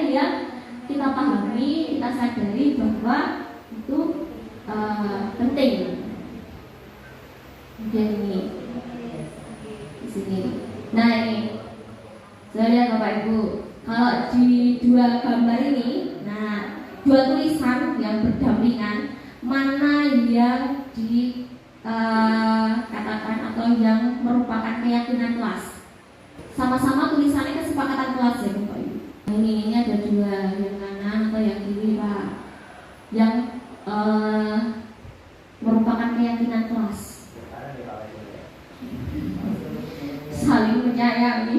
Bapak Ibu. Kalau di dua gambar ini, nah dua tulisan yang berdampingan, mana yang dikatakan atau yang merupakan keyakinan kelas? Sama-sama tulisannya kesepakatan kelas ya Bapak Ibu. Ini ada dua, yang kanan atau yang kiri Pak? Yang merupakan keyakinan kelas. Saling menyayangi,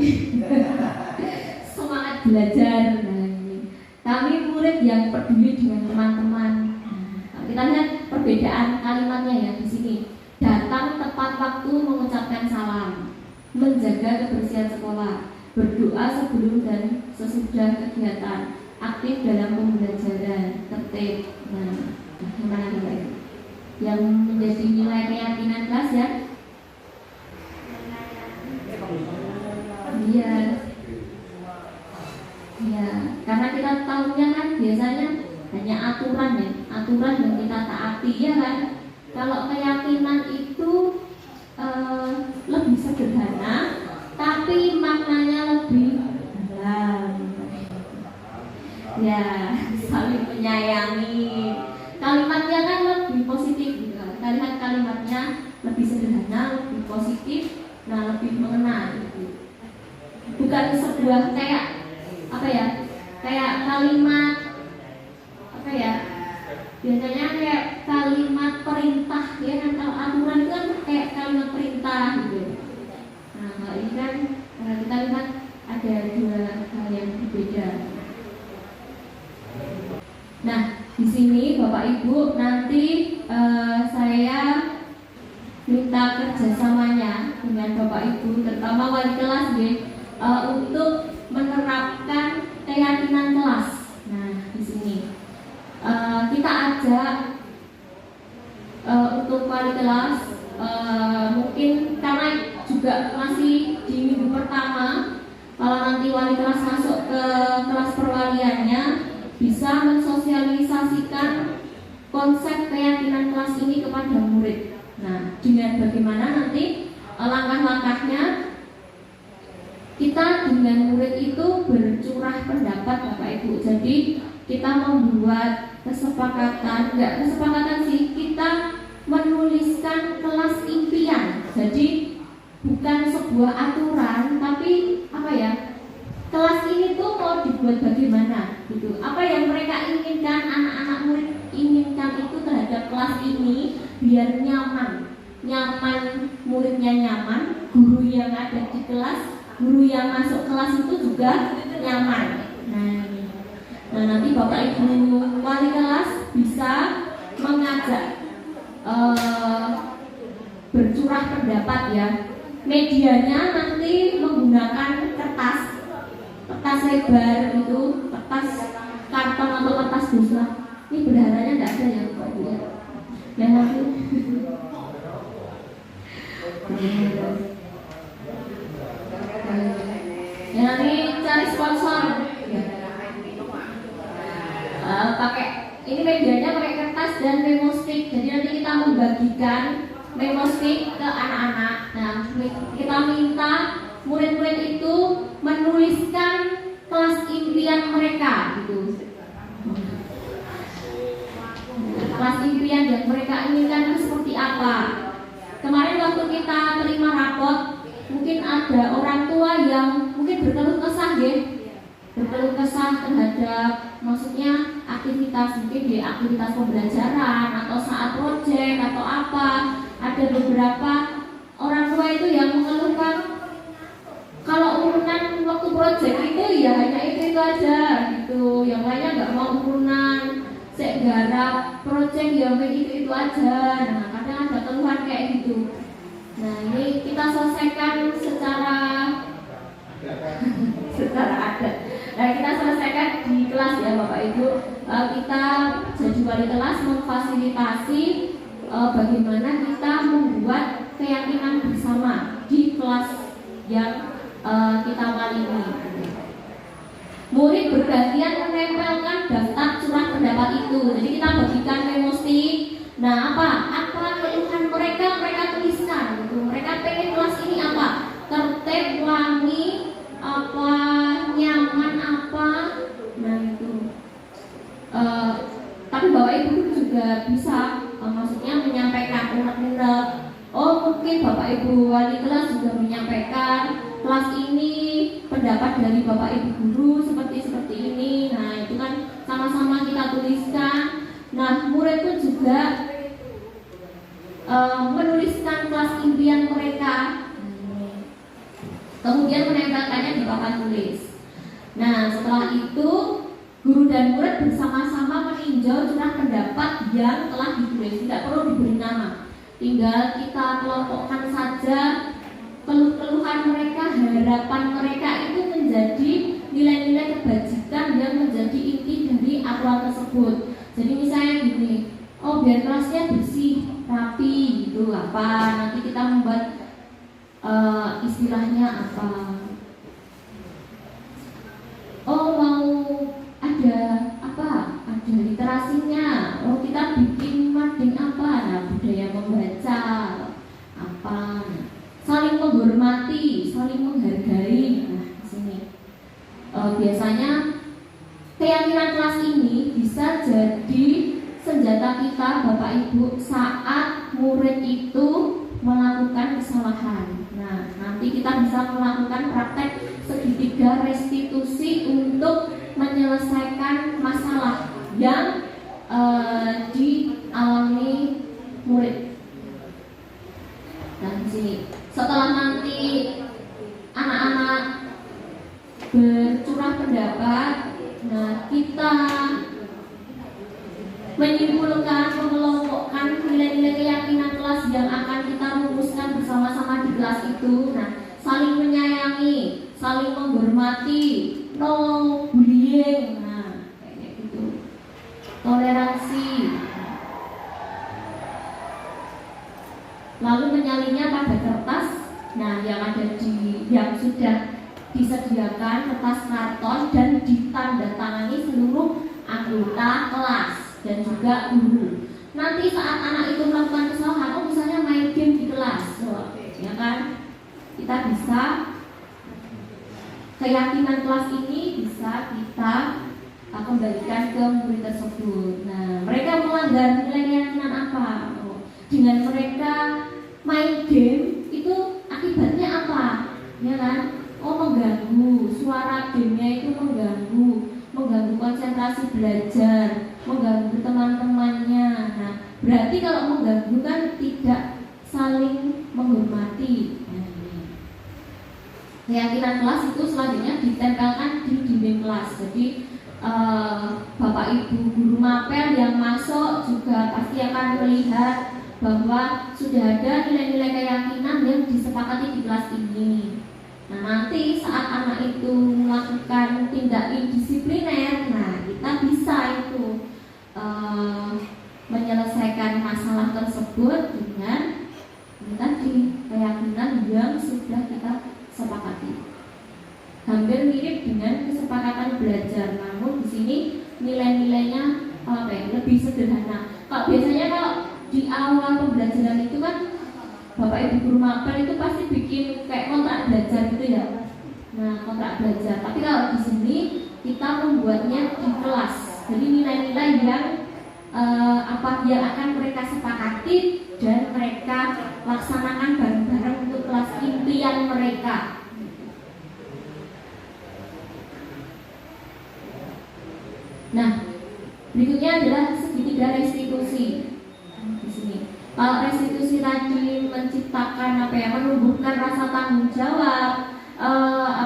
semangat belajar. Nah, ini. Kami murid yang peduli dengan teman-teman. Nah, kita lihat perbedaan kalimatnya ya di sini. Datang tepat waktu mengucapkan salam, menjaga kebersihan sekolah, berdoa sebelum dan sesudah kegiatan, aktif dalam pembelajaran, tertib. Nah, gimana nih? Yang menjadi nilai keyakinan kelas ya? Iya. Ya, karena kita tahunya kan biasanya hanya aturan ya, aturan yang kita taati ya kan. Kalau keyakinan itu lebih sederhana, tapi maknanya lebih dalam. Ya, saling menyayangi. Kalimatnya kan lebih positif gitu. Kita lihat kalimatnya lebih sederhana, lebih positif, nah lebih mengena gitu. Bukan sebuah kayak apa ya? Kayak kalimat apa ya? Biasanya kayak kalimat perintah ya kan, kalau aturan itu kan kayak kalimat perintah gitu. Nah, kalau ini kan kita lihat ada dua hal yang berbeda. Nah, di sini Bapak Ibu nanti saya minta kerjasamanya dengan Bapak Ibu, terutama wali kelas ya, untuk menerapkan keyakinan kelas. Nah, di sini kita ajak untuk wali kelas, mungkin karena juga masih di minggu pertama, kalau nanti wali kelas masuk ke kelas perwaliannya, bisa mensosialisasikan konsep keyakinan kelas ini kepada murid. Nah, dengan bagaimana nanti langkah-langkahnya, kita dengan murid itu bercurah pendapat Bapak Ibu. Jadi kita membuat kesepakatan, enggak kesepakatan sih, kita menuliskan kelas impian. Jadi bukan sebuah aturan, tapi apa ya? Kelas ini tuh mau dibuat bagaimana gitu. Apa yang mereka inginkan, anak-anak murid inginkan itu terhadap kelas ini biar nyaman. Nyaman, muridnya nyaman, guru yang ada di kelas, guru yang masuk kelas itu juga nyaman. Nah, nanti Bapak Ibu wali kelas bisa mengajak bercurah pendapat ya. Medianya nanti menggunakan kertas lebar itu, kertas karton atau kertas busa. Ini bendaharanya tidak ada ya Bapak Ibu ya. Ya nanti ya nanti cari sponsor ya. Pakai ini medianya pakai kertas dan memo stick. Jadi nanti kita membagikan memo stick ke anak-anak. Nah, kita minta murid-murid itu menuliskan kelas impian mereka gitu. Kelas impian yang mereka inginkan itu seperti apa. Kemarin waktu kita terima rapot, mungkin ada orang tua yang mungkin berkeluh kesah ya, berkeluh kesah terhadap maksudnya aktivitas, mungkin di aktivitas pembelajaran atau saat proyek atau apa. Ada beberapa orang tua itu yang mengeluhkan kalau urunan waktu proyek itu ya hanya itu aja gitu, yang lainnya nggak mau urunan, segala proyek yang itu aja. Nah, kadang ada keluhan kayak gitu. Nah, ini kita selesaikan secara adat. Nah, kita selesaikan di kelas ya Bapak Ibu. Kita jadi wali kelas memfasilitasi bagaimana kita membuat keyakinan bersama di kelas yang kita wali ini. Murid bergantian menempelkan daftar curah pendapat itu. Jadi kita bagikan memo stick. Nah, apa keluhan mereka tuliskan gitu. Mereka pengen kelas ini apa? Tertib, wangi, apanya juga bisa maksudnya menyampaikan unek-unek. Oh, mungkin Bapak Ibu wali kelas juga menyampaikan kelas ini pendapat dari Bapak Ibu guru seperti ini. Nah, itu kan sama-sama kita tuliskan. Nah, murid pun juga menuliskan kelas impian mereka, kemudian menempelkannya di papan tulis. Nah, setelah itu guru dan murid bersama-sama meninjau curah pendapat yang telah ditulis. Tidak perlu diberi nama, tinggal kita kelompokkan saja keluh-keluhan mereka, harapan mereka itu menjadi nilai-nilai kebajikan yang menjadi inti dari aturan tersebut. Jadi misalnya gini, oh biar kelasnya bersih, rapi gitu, apa nanti kita membuat istilahnya apa, oh mau ada apa, ada literasinya, oh kita bikin mading apa, nah budaya membaca apa, saling menghormati, saling menghargai. Nah di sini biasanya keyakinan kelas ini bisa jadi senjata kita Bapak Ibu saat murid itu melakukan kesalahan. Nah, nanti kita bisa melakukan praktek segitiga restitusi untuk menyelesaikan masalah yang dialami murid. Dan di sini setelah nanti anak-anak bercurah pendapat, nah kita menyimpulkan, mengelompokkan nilai-nilai keyakinan kelas yang akan kita rumuskan bersama-sama di kelas itu. Nah, saling menyayangi, saling menghormati, no bullying, nah kayak gitu, toleransi, lalu menyalinnya pada kertas. Nah, yang ada yang sudah disediakan kertas karton dan ditandatangani seluruh anggota kelas dan juga guru. Nanti saat anak itu melakukan kesalahan, oh misalnya main game di kelas, ya kan, kita bisa keyakinan kelas ini bisa kita kembalikan ke murid tersebut. Nah, mereka melanggar nilai keyakinan apa? Dengan mereka main game itu akibatnya apa? Ya kan? Oh mengganggu, suara gamenya itu mengganggu konsentrasi belajar, mengganggu teman-temannya. Nah, berarti kalau mengganggu kan tidak saling menghormati. Keyakinan kelas itu selanjutnya ditempelkan di dinding kelas. Jadi Bapak Ibu guru mapel yang masuk juga pasti akan melihat bahwa sudah ada nilai-nilai keyakinan yang disepakati di kelas ini. Nah, nanti saat anak itu melakukan tindak indisipliner, nah kita bisa itu menyelesaikan masalah tersebut dengan tadi keyakinan yang sudah kita sepakati. Hampir mirip dengan kesepakatan belajar, namun di sini nilai-nilainya lebih sederhana. Kalau biasanya kalau di awal pembelajaran itu kan Bapak Ibu guru mapel itu pasti bikin kayak kontrak belajar gitu ya. Nah, kontrak belajar. Tapi kalau di sini kita membuatnya di kelas. Jadi nilai-nilai yang yang akan mereka sepakati dan mereka laksanakan bareng-bareng untuk kelas impian mereka. Nah, berikutnya adalah segitiga restitusi. Di sini. Kalau restitusi tadi menciptakan menumbuhkan rasa tanggung jawab,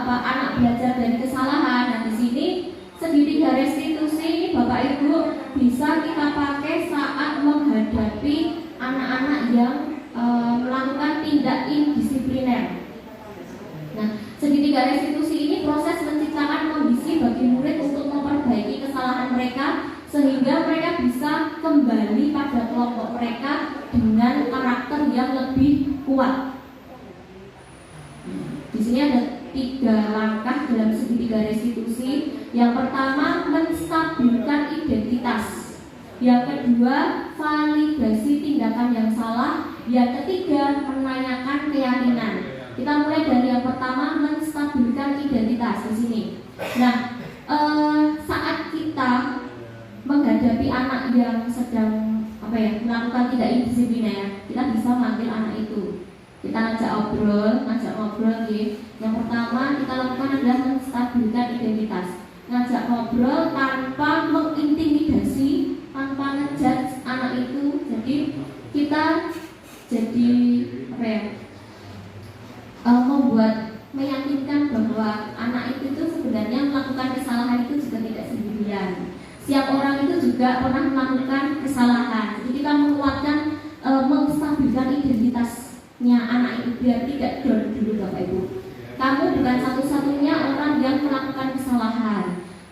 anak belajar dari kesalahan. Nah, di sini segitiga restitusi Bapak Ibu bisa kita pakai saat menghadapi anak-anak yang melakukan tindak indisipliner. Nah, segitiga restitusi ini proses menciptakan kondisi bagi murid untuk memperbaiki kesalahan mereka sehingga mereka bisa kembali pada kelompok mereka dengan karakter yang lebih kuat. Di sini ada 3 langkah dalam segitiga restitusi. Yang pertama, menstabilkan identitas. Yang kedua, validasi tindakan yang salah. Yang ketiga, menanyakan keyakinan. Kita mulai dari yang pertama, menstabilkan identitas di sini. Nah, saat kita menghadapi anak yang sedang melakukan tidak indisipliner, kita bisa manggil anak itu. Kita ngajak ngobrol gitu. Yang pertama kita lakukan adalah menstabilkan identitas. Ngajak ngobrol tanpa mengintimidasi, tanpa ngejudge anak itu. Jadi kita membuat meyakinkan bahwa anak itu sebenarnya melakukan kesalahan itu juga tidak sendirian. Setiap orang itu juga pernah melakukan kesalahan. Jadi kita menguatkan, menstabilkan identitasnya anak itu biar tidak down dulu Bapak Ibu. Kamu bukan satu-satunya orang yang melakukan kesalahan.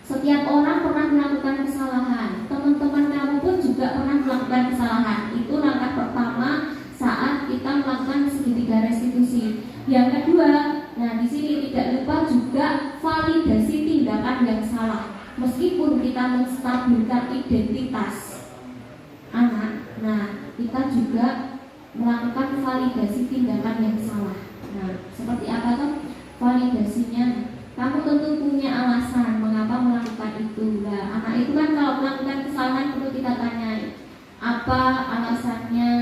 Setiap orang pernah melakukan kesalahan. Teman-teman kamu pun juga pernah melakukan kesalahan. Itu langkah pertama saat kita melakukan segitiga restitusi. Yang kedua, nah di sini tidak lupa juga validasi tindakan yang salah. Meskipun kita menstabilkan identitas anak, nah kita juga melakukan validasi tindakan yang salah. Nah, seperti apa tuh validasinya? Kamu tentu punya alasan mengapa melakukan itu. Nah, anak itu kan kalau melakukan kesalahan perlu kita tanyai apa alasannya,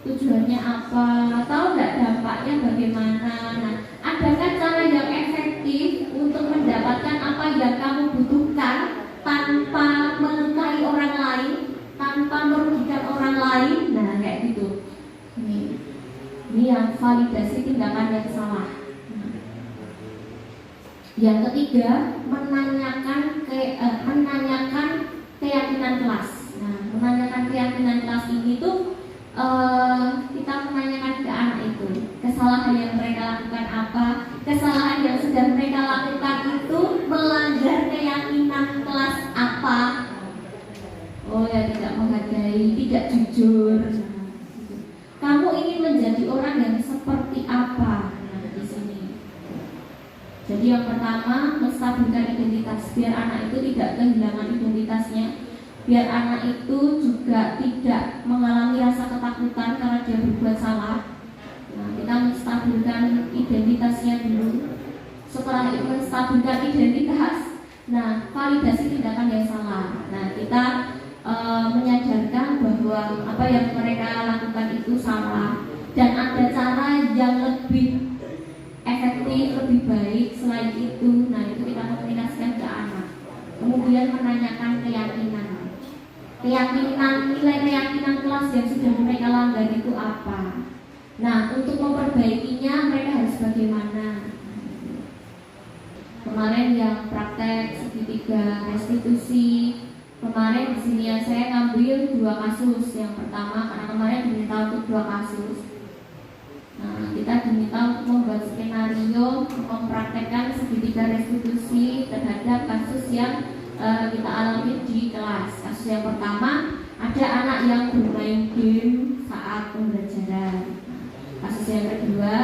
tujuannya apa, tahu nggak dampaknya bagaimana. Nah, adakah cara yang efektif untuk mendapatkan apa yang kamu butuhkan tanpa melukai orang lain, tanpa merugikan orang lain. Nah, kayak gitu. Ini yang validasi tindakan yang salah. Yang ketiga, menanyakan keyakinan kelas. Nah, menanyakan keyakinan kelas ini tuh kita menanyakan ke anak itu kesalahan yang mereka lakukan apa, kesalahan yang sedang mereka lakukan itu melanggar keyakinan kelas apa. Oh ya, tidak menghargai, tidak jujur. Kamu ingin menjadi orang yang seperti apa? Nah, di sini. Jadi yang pertama, menstabilkan identitas biar anak itu tidak kehilangan identitasnya. Biar anak itu juga tidak mengalami rasa ketakutan karena dia berbuat salah. Nah, kita menstabilkan identitasnya dulu. Setelah itu menstabilkan identitas, nah validasi tindakan yang salah. Nah, kita menyadarkan bahwa apa yang mereka lakukan itu salah dan ada cara yang lebih efektif, lebih baik selain itu. Nah, itu kita komunikasikan ke anak. Kemudian menanyakan nilai keyakinan kelas yang sudah mereka langgar itu apa. Nah, untuk memperbaikinya mereka harus bagaimana. Kemarin yang praktek segitiga restitusi, kemarin di sini saya ngambil 2 kasus. Yang pertama karena kemarin diminta untuk 2 kasus. Nah, kita diminta untuk membuat skenario mempraktekkan segitiga restitusi terhadap kasus yang kita alami di kelas. Kasus yang pertama, ada anak yang bermain game saat pembelajaran. Kasus yang kedua,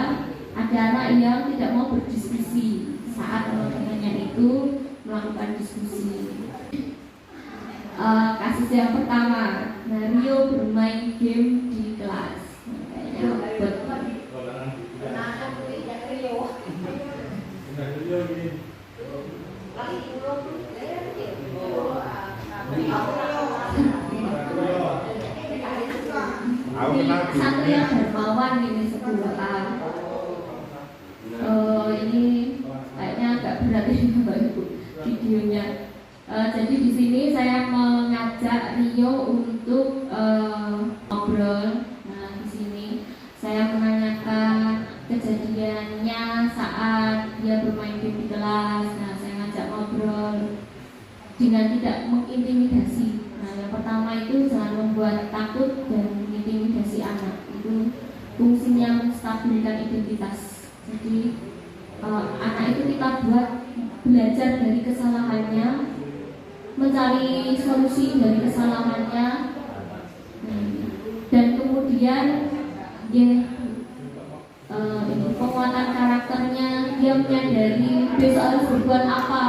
ada anak yang tidak mau berdiskusi saat teman-temannya itu melakukan diskusi. Kasus yang pertama, Rio bermain game di kelas. Satu yang dermawan ini sebuah ini kayaknya agak berat ini Bapak Ibu videonya. Jadi di sini saya mengajak Rio untuk ngobrol. Nah, di sini saya menanyakan kejadiannya saat dia bermain game di kelas. Nah, saya ngajak ngobrol dengan tidak mengintimidasi. Nah, yang pertama itu jangan membuat takut dan mengintimidasi anak. Itu fungsinya menstabilkan identitas. Jadi anak itu kita buat belajar dari kesalahannya, mencari solusi dari kesalahannya, dan kemudian penguatan karakternya, dia menyadari besok harus berbuat apa.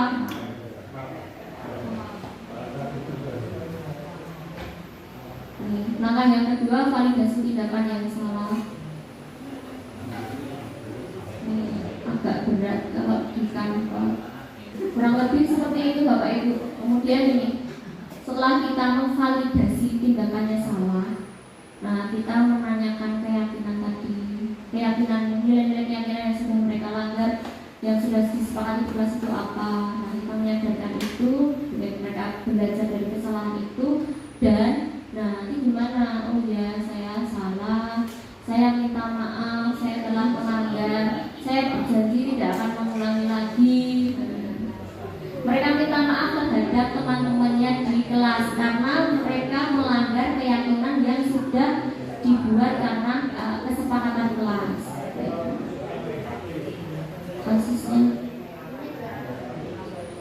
Langkah yang kedua, validasi tindakan yang salah. Agak berat kalau di kantor. Kurang lebih seperti itu Bapak Ibu. Kemudian ini, setelah kita memvalidasi tindakannya salah, Nah, kita menanyakan keyakinan tadi, keyakinan nilai-nilai keyakinan yang sudah mereka langgar, yang sudah disepakati di kelas itu apa. Nah, kita menyadarkan itu, mereka belajar dari kesalahan itu, dan nah nanti gimana? Oh ya, saya salah, saya minta maaf, saya telah melanggar, saya berjanji tidak akan mengulangi lagi. Mereka minta maaf terhadap teman-temannya di kelas karena mereka melanggar keyakinan yang sudah dibuat karena kesepakatan kelas.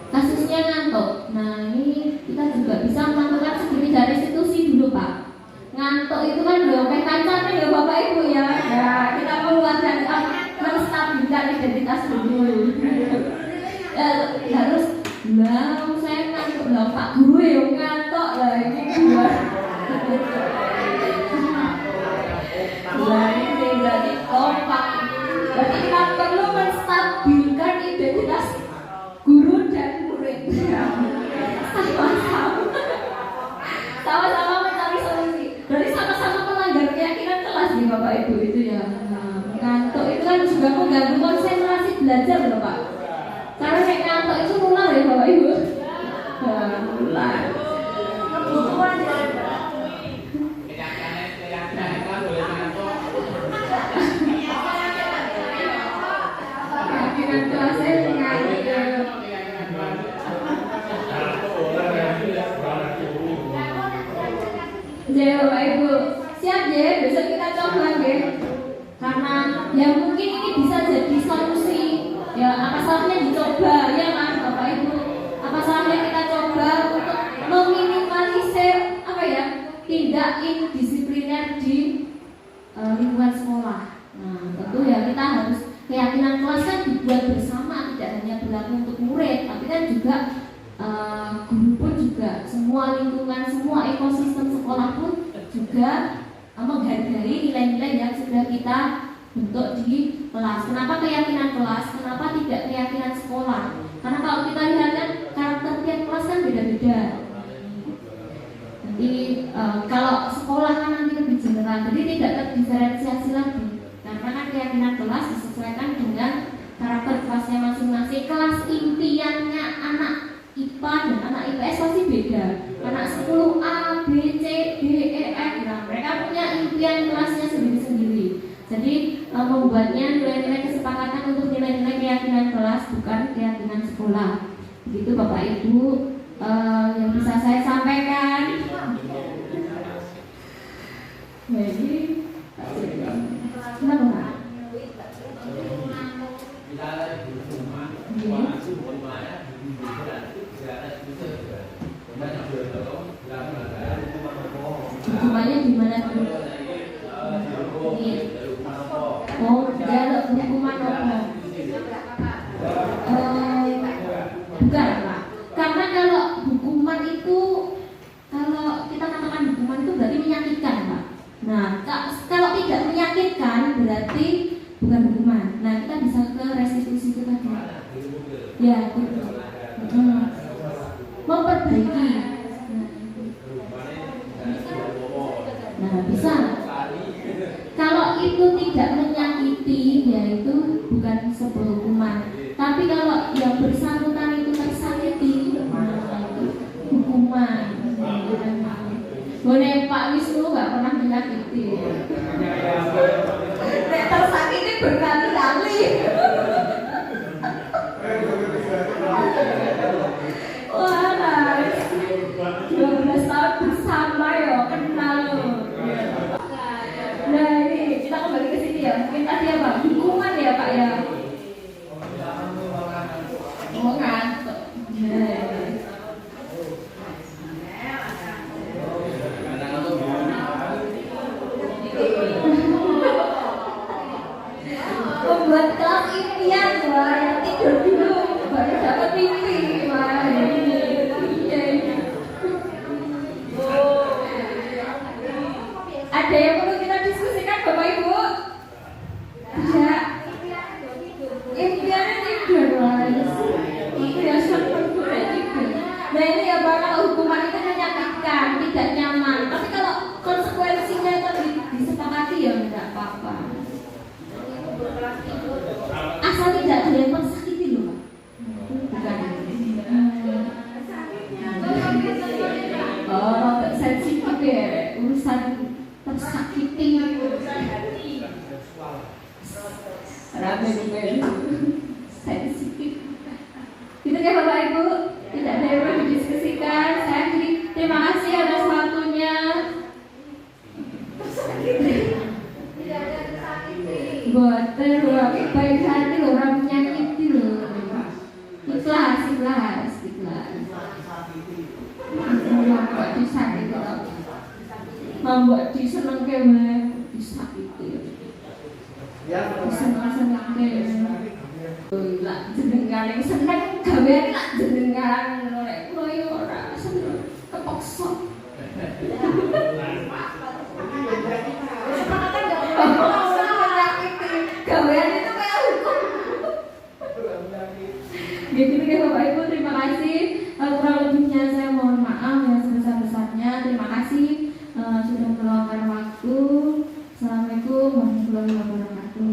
Kasusnya ngantuk. Nah, ini kita juga bisa melakukan segitiga restitusi dulu, Pak. Ngantuk itu kan dompet kancane ya Bapak Ibu ya. Ya, kita mengeluarkan menstabilkan identitas dulu. Harus saya ngantuk lah Pak Guru ya ngantuk lah ini gua. Nah, ini berarti kompak. Berarti kita perlu menstabilkan identitas guru dan murid. Sama-sama mencari solusi. Berarti sama-sama melanggar keyakinan kelas nih Bapak Ibu itu ya. Nah, ngantuk itu kan juga mengganggu konsentrasi belajar loh Pak. Karena kayak ngantuk itu nular ya Bapak Ibu. Nular. Keyakinan kelasnya ngantuk. Jadi Bapak Ibu siap ya, besok kita coba ya. Karena ya mungkin ini bisa jadi solusi. Ya apa salahnya dicoba ya kan Bapak Ibu? Apa salahnya kita coba untuk meminimalisir apa ya tindak indisipliner di lingkungan sekolah. Nah tentu ya kita harus keyakinan kelas kan dibuat bersama, tidak hanya berlaku untuk murid, tapi kan juga guru pun juga, semua lingkungan, semua ekosistem sekolah pun juga menghargai nilai-nilai yang sudah kita bentuk di kelas. Kenapa keyakinan kelas? Kenapa tidak keyakinan sekolah? Karena kalau kita lihat kan karakter tiap kelas kan beda-beda. Nanti kalau sekolah kan nanti lebih general, jadi tidak terdiferensiasi lagi. Karena kan keyakinan kelas disesuaikan dengan karakter kelasnya masing-masing. Kelas impiannya anak IPA dan anak IPS pasti beda. Anak 10A, B, C, D, E, F, nah mereka punya impian kelasnya sendiri-sendiri. Jadi membuatnya nilai-nilai kesepakatan untuk nilai-nilai keyakinan kelas, bukan keyakinan sekolah. Begitu Bapak Ibu yang bisa saya sampaikan. Jadi kenapa? Hukumannya gimana tuh? Oh, dia hukuman apa? Bukan, Pak. Karena kalau hukuman itu, kalau kita katakan hukuman itu berarti menyakitkan, Pak. Nah, kalau tidak menyakitkan berarti bukan hukuman. Nah, kita bisa ke restitusi itu tadi. Ya, memperbaiki. Nah, bisa. Kalau itu tidak menyakiti, ya itu bukan sebuah hukuman. Tapi kalau yang bersangkutan itu tersakiti, nah itu hukuman. Boleh Pak Wisnu nggak pernah menyakiti. Tersakiti berkali-kali. Wah, 12 tahun bersama ya, kenal loh. Nah ini kita kembali ke sini ya. Mungkin tadi apa? Hukuman ya Pak ya. Oh ngantuk. Membuat kelas impian wah yang tidur dulu baru dapat mimpi wah ini. Ada yang perlu kita diskusikan Bapak Ibu? Tidak. Impiannya tidur guys. Impian sampai tidur. Nah ini ya Pak, kalau hukuman itu menyakitkan, tidak nyaman. Tapi kalau konsekuensinya tadi baik hati loh, orang menyakiti loh. Ikhlas. Mbak disakiti loh. Mbak disenengke wae disakiti. Diseneng-senengke. Lah jenengan yang seneng gawean lah jenengan ngono lek kula yo ora seneng kepaksa. Gawean itu kayak hukum. Gitu ya Bapak Ibu, terima kasih. Kurang lebihnya saya mohon maaf yang sebesar-besarnya. Terima kasih sudah meluangkan waktu. Assalamualaikum warahmatullahi wabarakatuh.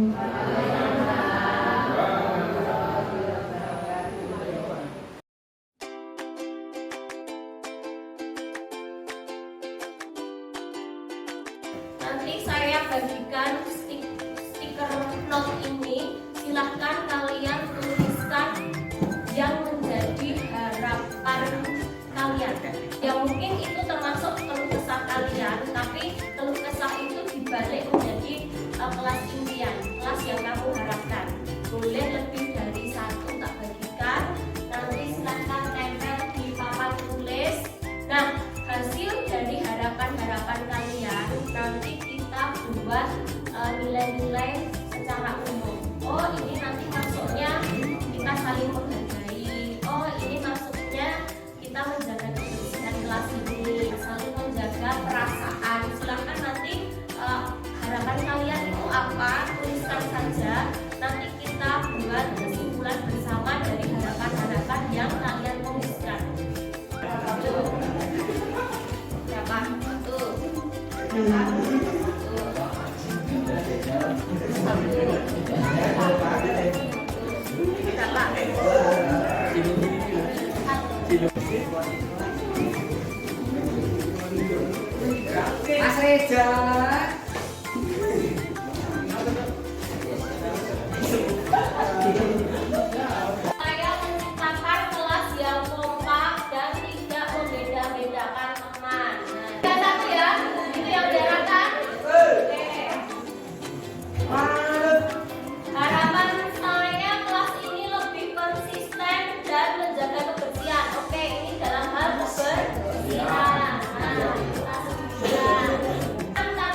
Nanti saya bagikan stiker note ini. Silahkan kalian tuliskan yang menjadi harapan kalian. Ya mungkin itu termasuk keluh kesah kalian, tapi keluh kesah itu dibalik menjadi kelas impian, kelas yang kamu harapkan. Boleh lebih dari satu tak bagikan. Nanti silahkan tempel di papan tulis. Nah, hasil dari harapan-harapan kalian nanti kita buat nilai-nilai secara umum. Oh, ini nanti masuknya kita saling menghargai. Oh, ini masuknya kita menjaga kebersihan kelas ini, saling menjaga perasaan. Silahkan nanti harapan kalian itu apa, tuliskan saja. Nanti kita buat kesimpulan bersama dari harapan-harapan yang kalian tuliskan. Berapa? Tuh. Mas Reza. Saya menciptakan kelas yang kompak dan tidak membeda-bedakan teman. Nah, satu ya, itu yang diharapkan. Oke. Harapan saya kelas ini lebih konsisten dan menjaga kebersihan. Oke, ini dalam hal kebersihan. Nah, kita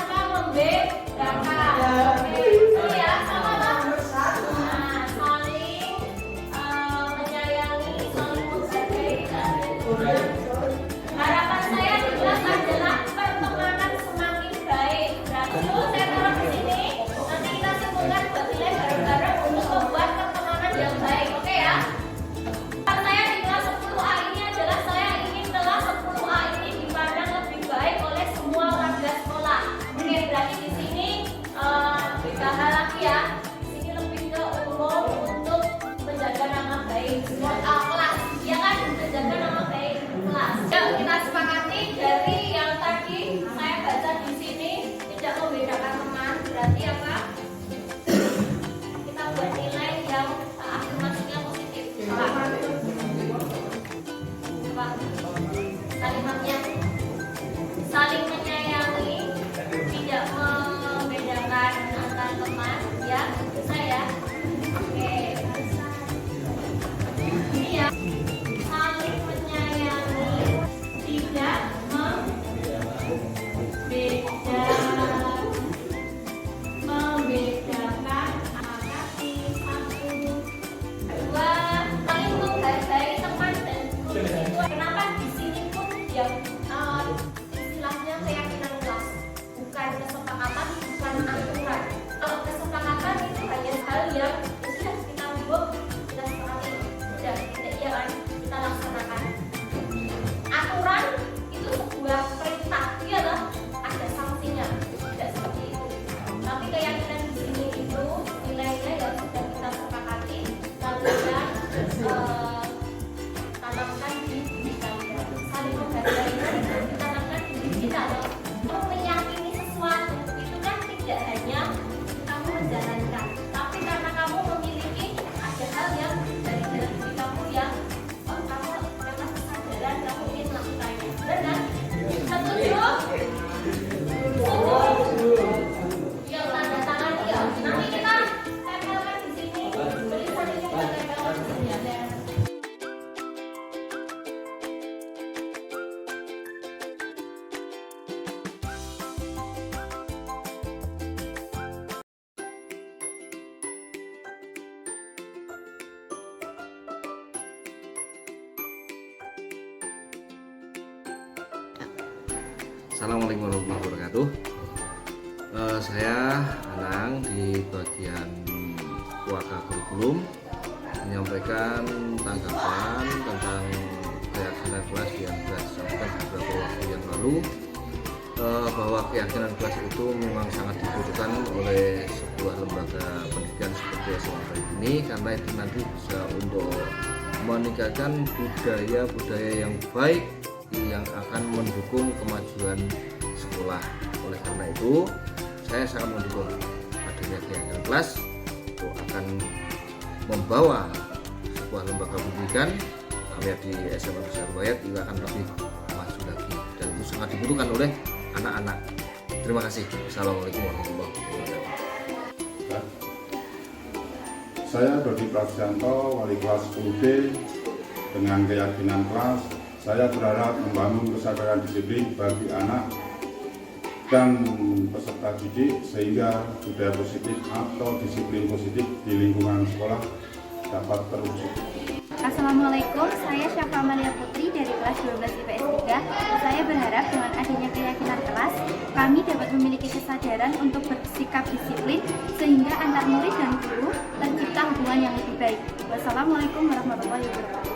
Assalamualaikum warahmatullahi wabarakatuh. Saya Anang di bagian Waka Kurikulum menyampaikan tanggapan tentang keyakinan kelas yang sudah disampaikan beberapa waktu yang lalu, bahwa keyakinan kelas itu memang sangat dibutuhkan oleh sebuah lembaga pendidikan seperti SMA ini, karena itu nanti bisa untuk meningkatkan budaya-budaya yang baik yang akan mendukung kemajuan sekolah. Oleh karena itu, saya sangat mendukung adanya keyakinan kelas itu akan membawa sebuah lembaga pendidikan kami di SMA Besar Ruwayat itu akan lebih maju lagi, dan itu sangat dibutuhkan oleh anak-anak. Terima kasih. Assalamualaikum warahmatullahi wabarakatuh. Saya Dodi Prajanto, wali kelas 10B. Dengan keyakinan kelas, saya berharap membangun kesadaran disiplin bagi anak dan peserta didik sehingga budaya positif atau disiplin positif di lingkungan sekolah dapat terwujud. Assalamualaikum, saya Syafa Maria Putri dari kelas 12 IPS 3. Saya berharap dengan adanya keyakinan kelas, kami dapat memiliki kesadaran untuk bersikap disiplin sehingga antar murid dan guru tercipta hubungan yang lebih baik. Wassalamualaikum warahmatullahi wabarakatuh.